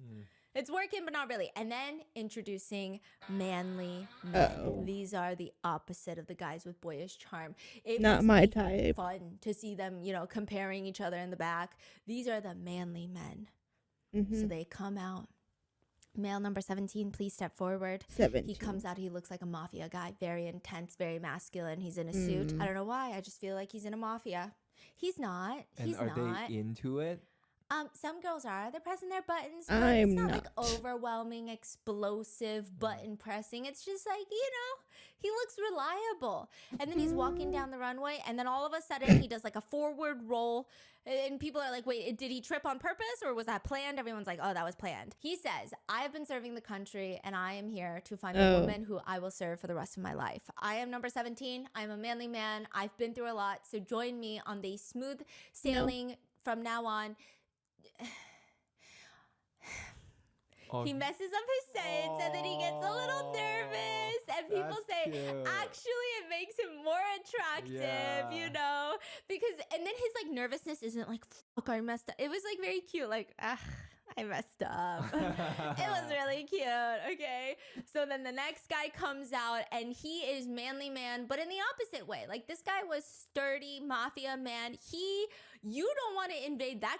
It's working, but not really. And then introducing manly men. Uh-oh. These are the opposite of the guys with boyish charm. It Not makes my me type. fun to see them, you know, comparing each other in the back. These are the manly men. So they come out. Male number 17, please step forward. 17. He comes out. He looks like a mafia guy. Very intense, very masculine. He's in a suit. I don't know why. I just feel like he's in a mafia. He's not. And He's are not. they into it? Some girls are. They're pressing their buttons, but it's I'm not like not. overwhelming, explosive button pressing. It's just like, he looks reliable. And then he's walking down the runway, and then all of a sudden he does like a forward roll. And people are like, wait, did he trip on purpose or was that planned? Everyone's like, oh, that was planned. He says, I have been serving the country and I am here to find a woman who I will serve for the rest of my life. I am number 17. I'm a manly man. I've been through a lot. So join me on the smooth sailing from now on. He messes up his sentence and then he gets a little nervous and people say, actually, it makes him more attractive, because, and then his like nervousness isn't like, fuck, I messed up. It was like very cute, like, I messed up. It was really cute. Okay. So then the next guy comes out and he is manly man, but in the opposite way. Like this guy was sturdy mafia man. You don't want to invade that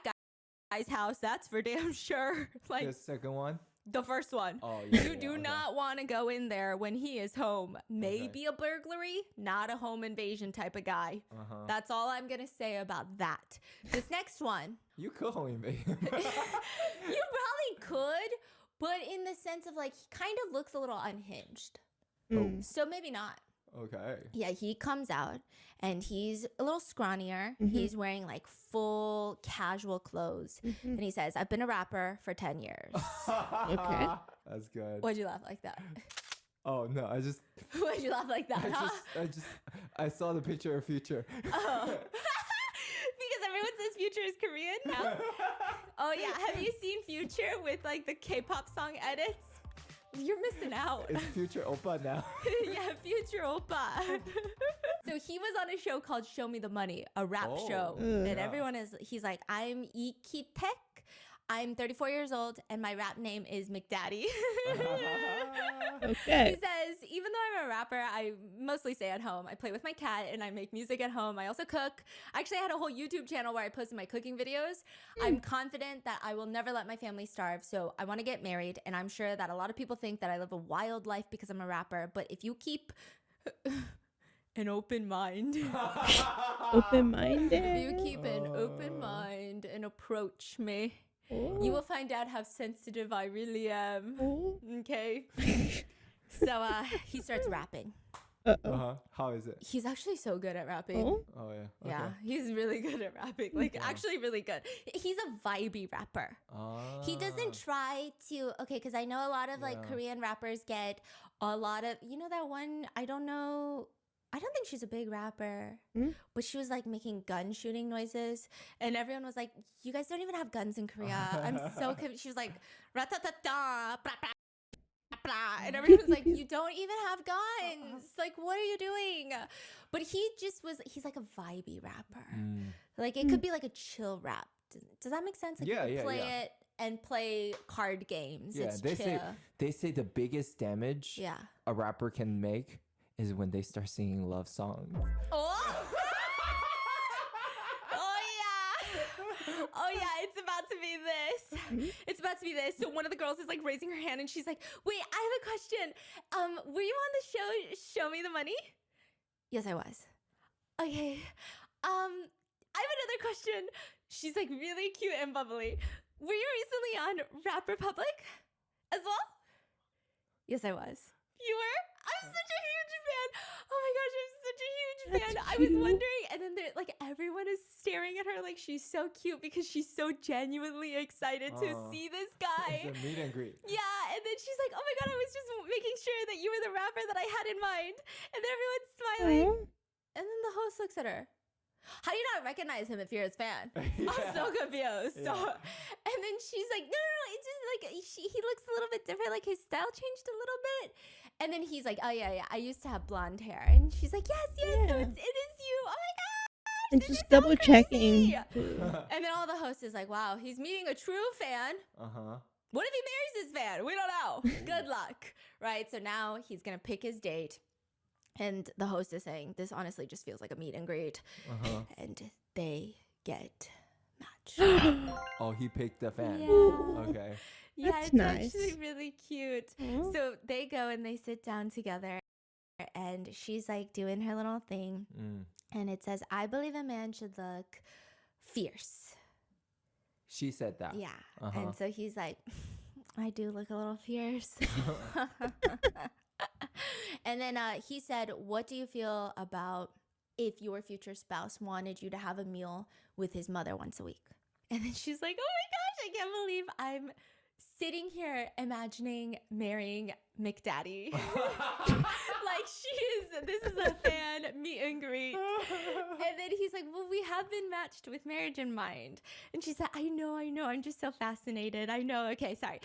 guy's house. That's for damn sure. Like The second one? the first one. Oh, yeah. You do not want to go in there when he is home. Maybe a burglary, not a home invasion type of guy. That's all I'm going to say about that. This next one. You could home invade. You probably could, but in the sense of like, he kind of looks a little unhinged. So maybe not. Okay. Yeah, he comes out and he's a little scrawnier. He's wearing like full casual clothes. And he says, I've been a rapper for 10 years. Okay. That's good. Why'd you laugh like that? Oh, no, I just... Why'd you laugh like that, huh? I saw the picture of Future. Oh. Because everyone says Future is Korean now? Oh, yeah. Have you seen Future with like the K-pop song edits? You're missing out. It's Future Oppa now. Yeah, Future Oppa. So he was on a show called Show Me the Money, a rap show. And everyone he's like, I'm Ikitek. I'm 34 years old and my rap name is McDaddy. Okay. He says, even though I'm a rapper, I mostly stay at home. I play with my cat and I make music at home. I also cook. Actually, I had a whole YouTube channel where I posted my cooking videos. I'm confident that I will never let my family starve. So I want to get married. And I'm sure that a lot of people think that I live a wild life because I'm a rapper. But if you keep an open mind, Open-minded. if you keep an open mind and approach me, you will find out how sensitive I really am. Okay. So he starts rapping. How is it? He's actually so good at rapping. Oh, yeah. Yeah, he's really good at rapping. Like, actually really good. He's a vibey rapper. He doesn't try to, because I know a lot of like Korean rappers get a lot of, that one, I don't think she's a big rapper, but she was like making gun shooting noises. And everyone was like, you guys don't even have guns in Korea. I'm so confused. She was like, ratatata, blah, blah, blah. And everyone was like, you don't even have guns. Like, what are you doing? But he's like a vibey rapper. Like, it could be like a chill rap. Does that make sense? Like, you could play it and play card games. Yeah, it's they say the biggest damage a rapper can make is when they start singing love songs. Oh yeah, it's about to be this. It's about to be this. So one of the girls is like raising her hand and she's like, wait, I have a question. Were you on the show Me the Money? Yes, I was. Okay. I have another question. She's like really cute and bubbly. Were you recently on Rap Republic as well? Yes, I was. You were? I'm such a huge fan. Oh my gosh, I'm such a huge fan. I was wondering, and then like everyone is staring at her like she's so cute because she's so genuinely excited to see this guy. It's a meet and greet. Yeah, and then she's like, oh my god, I was just making sure that you were the rapper that I had in mind. And then everyone's smiling. And then the host looks at her. How do you not recognize him if you're his fan? I'm so confused. So, and then she's like, no, it's just like he looks a little bit different. Like his style changed a little bit. And then he's like, oh yeah, I used to have blonde hair. And she's like, yes, so it is you. Oh my god. And just double checking. And then all the host is like, wow, he's meeting a true fan. What if he marries his fan? We don't know. Good luck. Right? So now he's going to pick his date. And the host is saying, this honestly just feels like a meet and greet. And they get matched. Oh, he picked the fan. Yeah. Okay. Yeah, That's it's nice. actually really cute. So they go and they sit down together. And she's like doing her little thing. And it says, I believe a man should look fierce. She said that. Yeah. Uh-huh. And so he's like, I do look a little fierce. And then he said, what do you feel about if your future spouse wanted you to have a meal with his mother once a week? And then she's like, oh my gosh, I can't believe I'm sitting here imagining marrying McDaddy. Like this is a fan meet and greet. And then he's like, well, we have been matched with marriage in mind. And she said, I know. I'm just so fascinated. I know. Okay, sorry.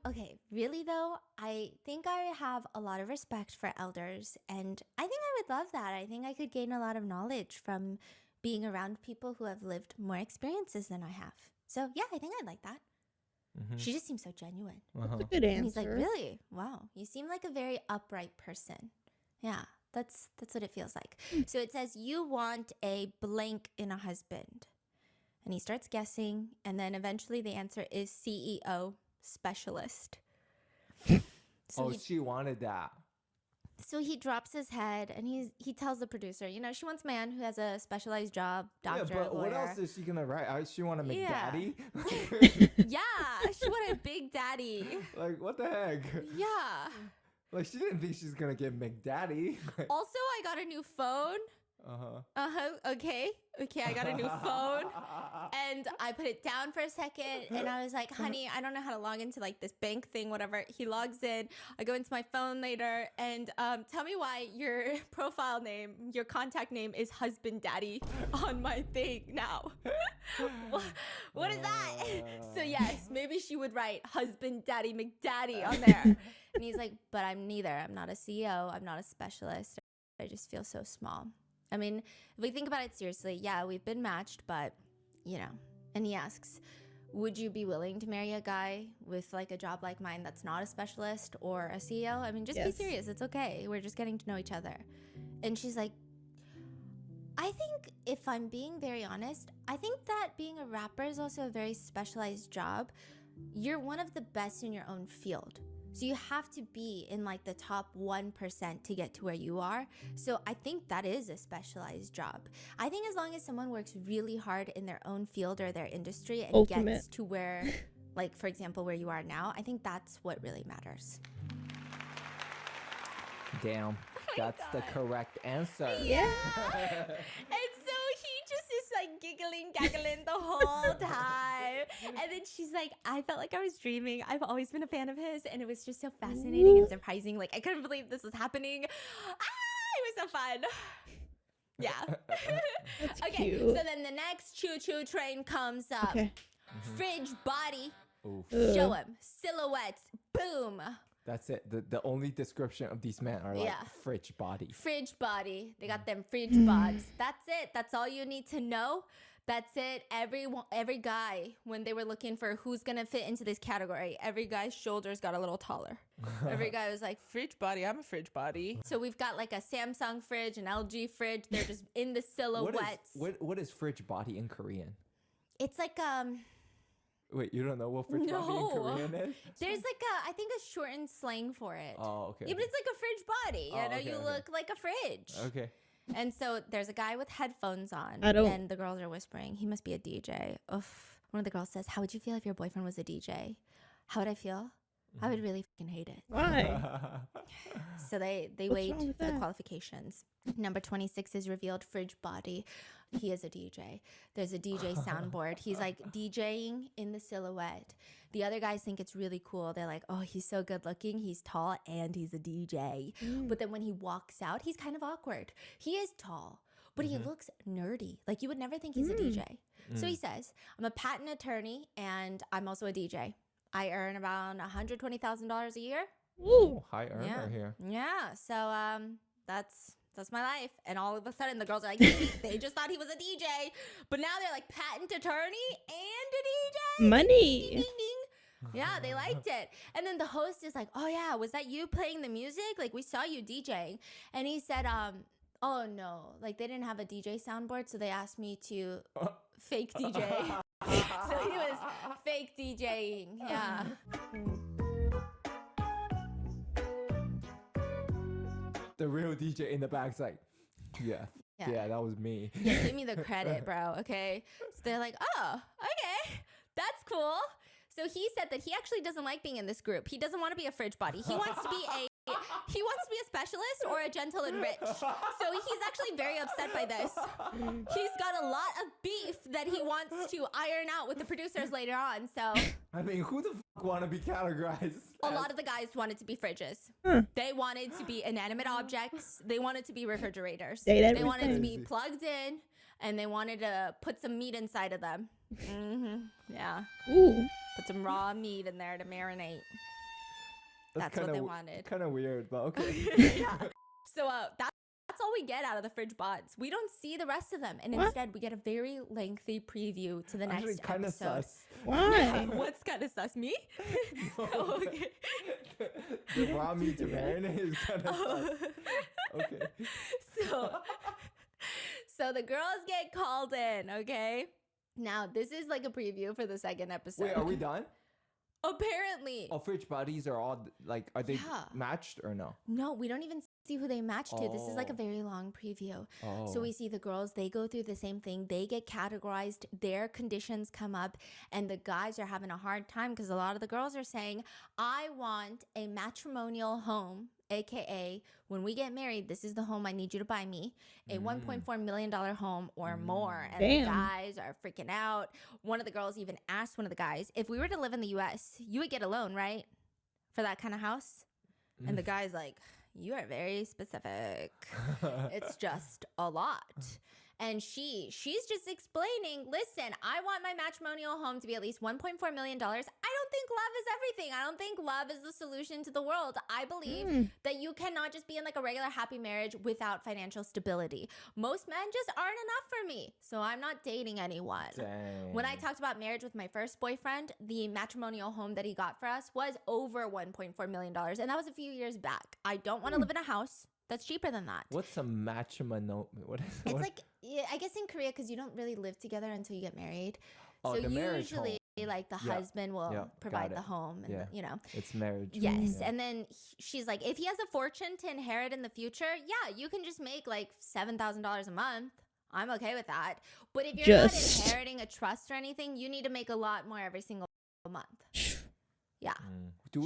Okay, really though, I think I have a lot of respect for elders, and I think I would love that. I think I could gain a lot of knowledge from being around people who have lived more experiences than I have. So yeah, I think I'd like that. Mhm. She just seems so genuine. That's Uh-huh. a good answer. And he's like, really? Wow, you seem like a very upright person. Yeah, that's what it feels like. So it says you want a blank in a husband. And he starts guessing, and then eventually the answer is CEO specialist. So She wanted that. So he drops his head and he tells the producer, she wants a man who has a specialized job, doctor, yeah, but lawyer. what else is she gonna write? She want a Yeah. McDaddy? Yeah, she wanted a big daddy. Like, what the heck? Yeah. Like, she didn't think she's gonna get McDaddy. Also, I got a new phone. Okay, I got a new phone. And I put it down for a second and I was like, honey, I don't know how to log into like this bank thing, whatever. He logs in. I go into my phone later and tell me why your profile name, your contact name is husband daddy on my thing now. What is that? So yes, maybe she would write husband daddy McDaddy on there. And he's like, but I'm neither. I'm not a CEO. I'm not a specialist. I just feel so small. I mean, if we think about it seriously, yeah, we've been matched, but, and he asks, would you be willing to marry a guy with like a job like mine that's not a specialist or a CEO? I mean, just be Yes. serious. It's okay. We're just getting to know each other. And she's like, I think if I'm being very honest, I think that being a rapper is also a very specialized job. You're one of the best in your own field. So you have to be in like the top 1% to get to where you are. So I think that is a specialized job. I think as long as someone works really hard in their own field or their industry and Ultimate. gets to where, like, for example, where you are now, I think that's what really matters. Damn, that's the correct answer. Yeah. And so he just is like giggling the whole time. And then she's like, I felt like I was dreaming. I've always been a fan of his. And it was just so fascinating and surprising. Like, I couldn't believe this was happening. It was so fun. Yeah. That's Okay, cute. so then the next choo-choo train comes up. Okay. Fridge body. Oof. Show him. Silhouettes. Boom. That's it. The only description of these men are like Yeah. fridge body. Fridge body. They got them fridge bods. That's it. That's all you need to know. That's it. Every guy, when they were looking for who's gonna fit into this category, every guy's shoulders got a little taller. Every guy was like, Fridge body, I'm a fridge body. so we've got like a Samsung fridge, an LG fridge. They're just in the silhouettes. What is fridge body in Korean? It's like Wait, you don't know what fridge body in No. Korean is? there's like I think a shortened slang for it. Oh, okay. Yeah, but it's like a fridge body. Oh, okay, You okay. look like a fridge. Okay. And so there's a guy with headphones on, I don't- and the girls are whispering, he must be a DJ. Oof. One of the girls says, how would you feel if your boyfriend was a DJ? How would I feel? I would really fucking hate it. Why? So they What's wait wrong for with the that? qualifications. Number 26 is revealed, fridge body. He is a DJ. There's a DJ soundboard. He's like DJing in the silhouette. The other guys think it's really cool. They're like, oh, he's so good looking. He's tall and he's a DJ. But then when he walks out, he's kind of awkward. He is tall, but he looks nerdy. Like you would never think he's a DJ. So he says, I'm a patent attorney and I'm also a DJ. I earn around $120,000 a year. Ooh. High earner here. Yeah. So that's my life. And all of a sudden the girls are like, they just thought he was a DJ, but now they're like patent attorney and a DJ. Ding, Money. ding, ding. Yeah, they liked it. And then the host is like, oh yeah, was that you playing the music? Like we saw you DJing. And he said, oh no, like they didn't have a DJ soundboard, so they asked me to fake DJ. So he was fake DJing. Yeah. The real DJ in the back's like, yeah. Yeah, that was me. Yeah, give me the credit, bro. Okay. So they're like, oh, okay, that's cool. So he said that he actually doesn't like being in this group. He doesn't want to be a fridge body. He wants to be a specialist or a gentle and rich. So he's actually very upset by this. He's got a lot of beef that he wants to iron out with the producers later on. So I mean, who the fuck want to be categorized? a lot of the guys wanted to be fridges. They wanted to be inanimate objects. They wanted to be refrigerators. Date They wanted to be everything. plugged in, and they wanted to put some meat inside of them. Yeah. Ooh. Put some raw meat in there to marinate. That's what they wanted. Kind of weird, but okay. Yeah. So that's all we get out of the fridge bots. We don't see the rest of them, and instead we get a very lengthy preview to the Actually, next kind of episode. sus. Why? What's kind of sus? Me? Oh, okay. The raw meat to marinate is kind of sus. Okay. So the girls get called in. Okay. Now this is like a preview for the second episode. Wait, are we done? Apparently. Oh, fridge bodies are all like, are they Yeah. matched or no? No, we don't even see who they match to. This is like a Oh. very long preview. Oh. So we see the girls, they go through the same thing. They get categorized, their conditions come up, and the guys are having a hard time because a lot of the girls are saying, I want a matrimonial home, aka when we get married, this is the home I need you to buy me, a $1.4 million home or more. And Damn. the guys are freaking out. One of the girls even asked one of the guys, if we were to live in the US, you would get a loan, right? For that kind of house? And the guy's like, you are very specific. It's just a lot. And she's just explaining, listen, I want my matrimonial home to be at least $1.4 million. I don't think love is everything. I don't think love is the solution to the world. I believe that you cannot just be in like a regular happy marriage without financial stability. Most men just aren't enough for me. So I'm not dating anyone. Dang. When I talked about marriage with my first boyfriend, the matrimonial home that he got for us was over $1.4 million. And that was a few years back. I don't want to live in a house that's cheaper than that. What's a matrimonial? What is It's what? like, yeah, I guess in Korea, because you don't really live together until you get married. Oh, so the marriage usually, like the Yeah. husband will Yeah, got provide the it. home, and Yeah. you know. It's marriage. Yes, Yeah. and then she's like, if he has a fortune to inherit in the future, yeah, you can just make like $7,000 a month. I'm okay with that. But if you're not inheriting a trust or anything, you need to make a lot more every single month. Yeah. Do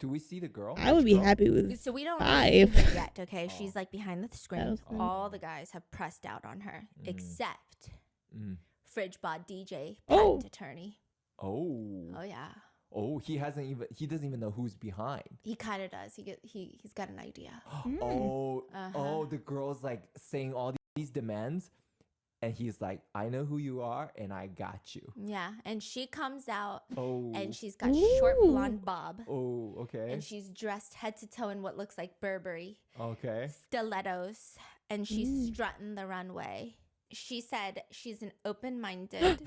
we see the girl? I would be happy with So we don't really see 5. her yet, okay? She's like behind the screen. Thousand. All the guys have pressed out on her, except Fridge Bod DJ, Oh. patent attorney. Oh. Oh yeah, Oh, he doesn't even know who's behind. he kind of does. He's got an idea. Oh, Uh-huh. the girl's like saying all these demands, and he's like, I know who you are, and I got you. Yeah, and she comes out, Oh. and she's got short blonde bob, Oh, okay. and she's dressed head to toe in what looks like Burberry Okay. stilettos, and she's strutting the runway. She said she's an open-minded.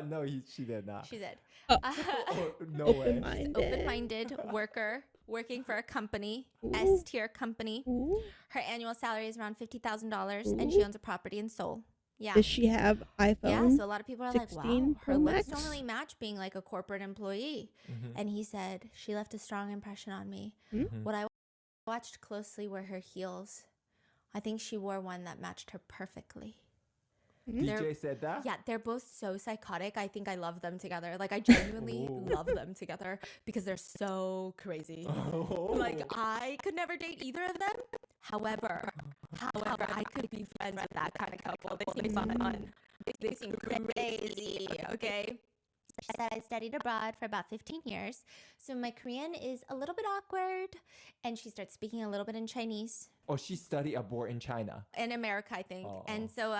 No, she did not. She said, Oh, no way. open-minded worker working for a company, S-tier company. Ooh. Her annual salary is around $50,000, and she owns a property in Seoul. Yeah. Does she have iPhone? Yeah, so a lot of people are like, wow, 16 her Pro looks Max? don't really match being like a corporate employee. And he said, she left a strong impression on me. What I watched closely were her heels. I think she wore one that matched her perfectly. DJ said that? Yeah, they're both so psychotic. I think I love them together. Like, I genuinely love them together because they're so crazy. Oh. Like, I could never date either of them. However, I could be friends with that kind of couple. They seem fun. They seem crazy, okay? She said, I studied abroad for about 15 years, so my Korean is a little bit awkward, and she starts speaking a little bit in Chinese. Oh, she studied abroad in China. In America, I think. Oh. And so,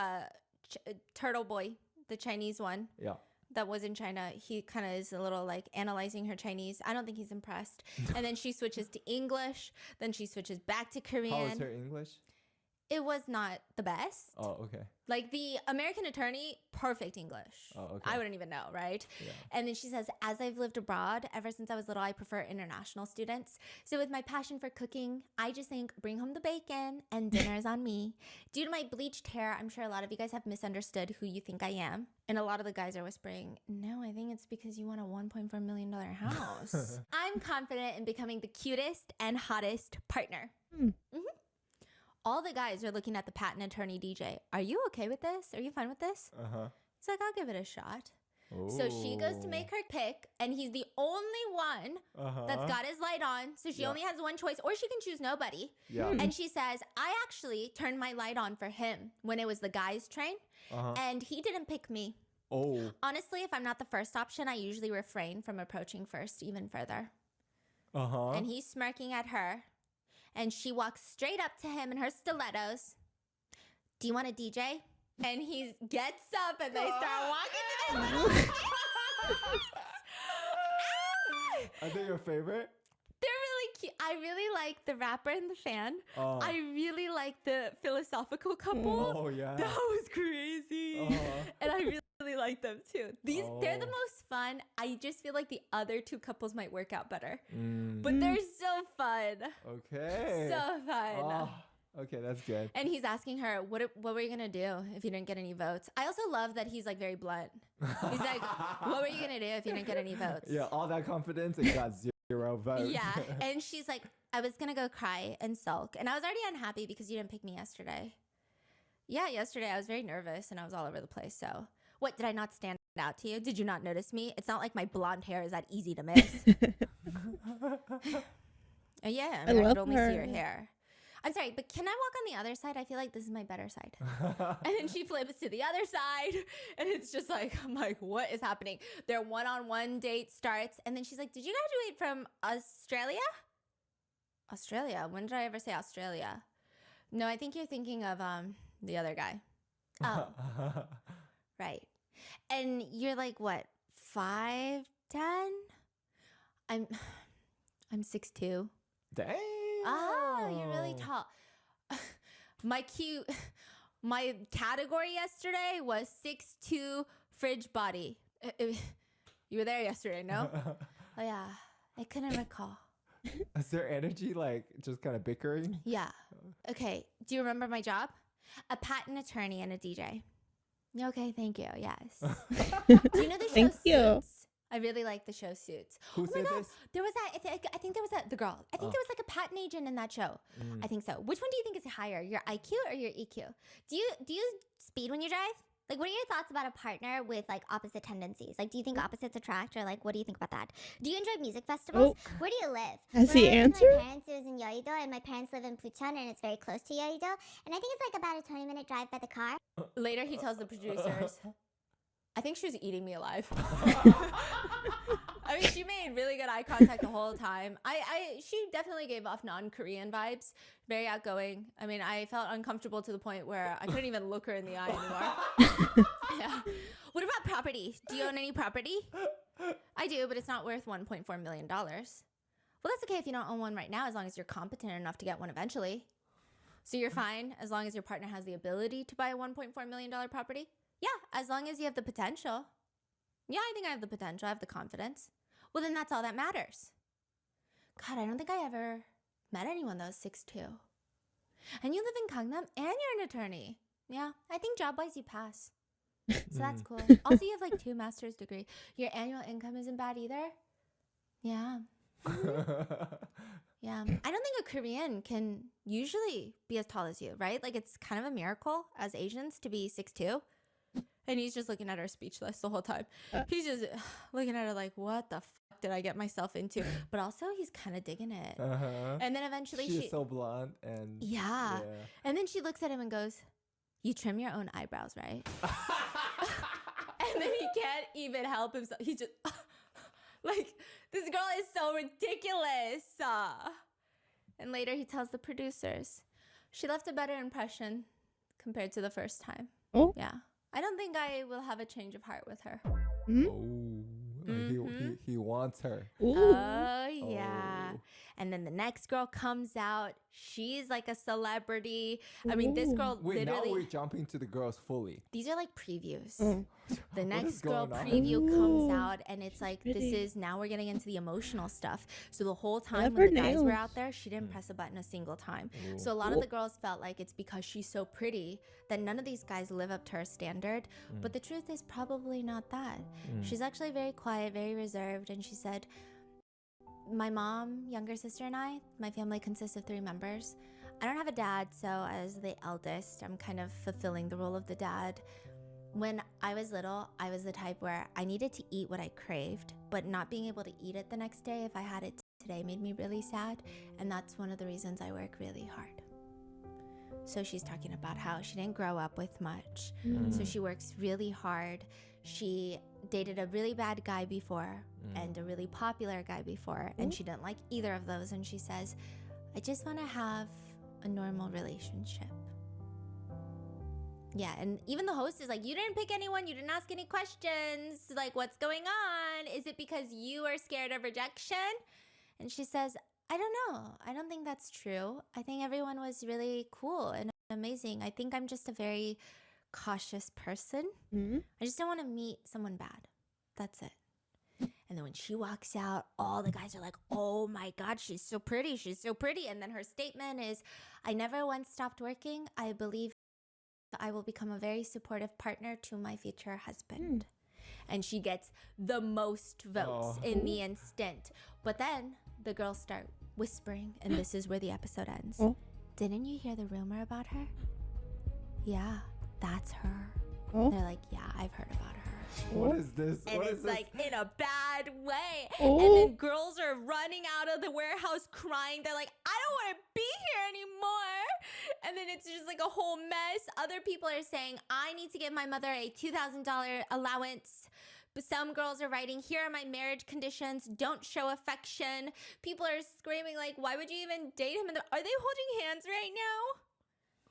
Turtle Boy, the Chinese one, Yeah. that was in China, he kind of is a little like analyzing her Chinese. I don't think he's impressed. And then she switches to English. Then she switches back to Korean. How was her English? It was not the best. Oh, okay. Like the American attorney, perfect English. Oh, okay. I wouldn't even know, right? Yeah. And then she says, as I've lived abroad ever since I was little, I prefer international students. So with my passion for cooking, I just think bring home the bacon and dinner's on me. Due to my bleached hair, I'm sure a lot of you guys have misunderstood who you think I am. And a lot of the guys are whispering, no, I think it's because you want a $1.4 million house. I'm confident in becoming the cutest and hottest partner. all the guys are looking at the patent attorney DJ. Are you okay with this? Are you fine with this? He's like, I'll give it a shot. So she goes to make her pick, and he's the only one that's got his light on. So she only has one choice, or she can choose nobody. Yeah. And she says, I actually turned my light on for him when it was the guy's train, and he didn't pick me. Oh. Honestly, if I'm not the first option, I usually refrain from approaching first even further. And he's smirking at her, and she walks straight up to him in her stilettos. Do you want a DJ? And he gets up, and they start walking to their little Are they your favorite? They're really cute. I really like the rapper and the fan. I really like the philosophical couple. Oh, yeah. That was crazy. And I really like them too. They're the most fun. I just feel like the other two couples might work out better. But they're so fun. Okay. So fun. Okay, that's good. And he's asking her, what were you going to do if you didn't get any votes? I also love that he's like very blunt. He's like, what were you going to do if you didn't get any votes? Yeah, all that confidence and got 0 votes. Yeah. And she's like, I was going to go cry and sulk. And I was already unhappy because you didn't pick me yesterday. Yeah, yesterday I was very nervous and I was all over the place. So what, did I not stand out to you? Did you not notice me? It's not like my blonde hair is that easy to miss. Oh, yeah. I mean, I could only see your hair. I'm sorry, but can I walk on the other side? I feel like this is my better side. And then she flips to the other side, and it's just like, I'm like, what is happening? Their one-on-one date starts, and then she's like, did you graduate from Australia? Australia? When did I ever say Australia? No, I think you're thinking of the other guy. Oh, right. And you're like, what, 5'10"? I'm 6'2". Dang. Oh, you're really tall. My category yesterday was 6'2" fridge body. You were there yesterday, no? Oh, yeah. I couldn't recall. Is there energy like just kind of bickering? Yeah. Okay. Do you remember my job? A patent attorney and a DJ. Okay, thank you. Yes. Do you know the show Thank you. Suits? I really like the show Suits. Who said this? There was that. I think there was the girl. I think there was like a patent agent in that show. I think so. Which one do you think is higher, your IQ or your EQ? Do you speed when you drive? Like, what are your thoughts about a partner with, like, opposite tendencies? Like, do you think opposites attract, or, like, what do you think about that? Do you enjoy music festivals? Where do you live? Has When he I lived with answered? my parents, it was in Yeouido, and my parents live in Bucheon, and it's very close to Yeouido. And I think it's, like, about a 20-minute drive by the car. Later, he tells the producers, I think she was eating me alive. I mean, she made really good eye contact the whole time. She definitely gave off non-Korean vibes. Very outgoing. I mean, I felt uncomfortable to the point where I couldn't even look her in the eye anymore. Yeah. What about property? Do you own any property? I do, but it's not worth $1.4 million. Well, that's okay if you don't own one right now, as long as you're competent enough to get one eventually. So you're fine as long as your partner has the ability to buy a $1.4 million property? Yeah, as long as you have the potential. Yeah, I think I have the potential. I have the confidence. Well, then that's all that matters. God, I don't think I ever met anyone that was 6'2". And you live in Gangnam and you're an attorney. Yeah, I think job-wise you pass. So that's cool. Also, you have like 2 master's degree. Your annual income isn't bad either. Yeah. Yeah. I don't think a Korean can usually be as tall as you, right? Like, it's kind of a miracle as Asians to be 6'2". And he's just looking at her speechless the whole time. He's just looking at her like, what the fuck did I get myself into? But also, he's kind of digging it. And then eventually She's so blunt and... Yeah. And then she looks at him and goes, you trim your own eyebrows, right? And then he can't even help himself. He just... like, this girl is so ridiculous. And later he tells the producers, she left a better impression compared to the first time. Oh. Yeah. I don't think I will have a change of heart with her. He wants her. Oh, yeah. And then the next girl comes out. She's like a celebrity. I mean, this girl Wait, literally... now we're jumping to the girls fully. These are like previews. The What next is girl going on? preview comes out, and it's like, now we're getting into the emotional stuff. So the whole time Love when her the guys were nails. out there, she didn't press a button a single time. So a lot of the girls felt like it's because she's so pretty that none of these guys live up to her standard. But the truth is probably not that. She's actually very quiet, very reserved, and she said, my mom, younger sister, and I, my family consists of 3 members. I don't have a dad, so as the eldest, I'm kind of fulfilling the role of the dad. When I was little, I was the type where I needed to eat what I craved, but not being able to eat it the next day if I had it today made me really sad, and that's one of the reasons I work really hard. So she's talking about how she didn't grow up with much, so she works really hard. She dated a really bad guy before and a really popular guy before, and she didn't like either of those, and she says, I just want to have a normal relationship. Yeah, and even the host is like, you didn't pick anyone, you didn't ask any questions, like, what's going on? Is it because you are scared of rejection? And she says, I don't know. I don't think that's true. I think everyone was really cool and amazing. I think I'm just a very cautious person. I just don't want to meet someone bad. That's it. And then when she walks out, all the guys are like, oh my God, she's so pretty. She's so pretty. And then her statement is, I never once stopped working. I believe I will become a very supportive partner to my future husband. And she gets the most votes in the instant. But then the girls start whispering, and this is where the episode ends. Didn't you hear the rumor about her? Yeah, that's her. They're like, yeah, I've heard about her. What is this? And What is it's this? like in a bad way. And then girls are running out of the warehouse crying. They're like, I don't want to be here anymore. And then it's just like a whole mess. Other people are saying, I need to give my mother a $2,000 allowance. But some girls are writing, here are my marriage conditions. Don't show affection. People are screaming like, why would you even date him? Are they holding hands right now?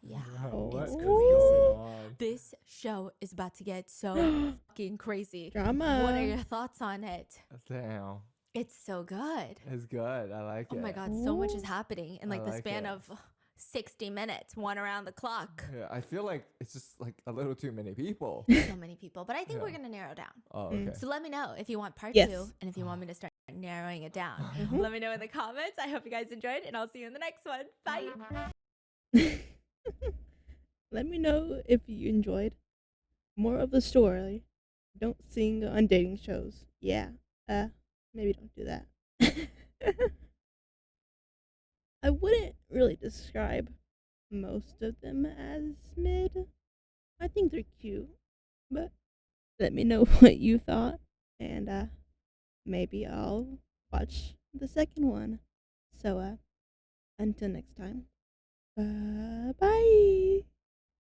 Yeah, What it's is crazy. going on? This show is about to get so fucking crazy. Drama. What are your thoughts on it? Damn. It's so good. It's good. I like it. Oh my God, so much is happening in like I the like span it. of 60 minutes, one around the clock. Yeah, I feel like it's just like a little too many people. So many people, but I think we're Yeah. going to narrow down. Oh, okay. So let me know if you want part Yes. 2 and if you want me to start narrowing it down. Let me know in the comments. I hope you guys enjoyed, and I'll see you in the next one. Bye. Let me know if you enjoyed more of the story. Don't sing on dating shows. Yeah. Maybe don't do that. I wouldn't really describe most of them as mid. I think they're cute, but let me know what you thought, and maybe I'll watch the second one. So until next time, bye.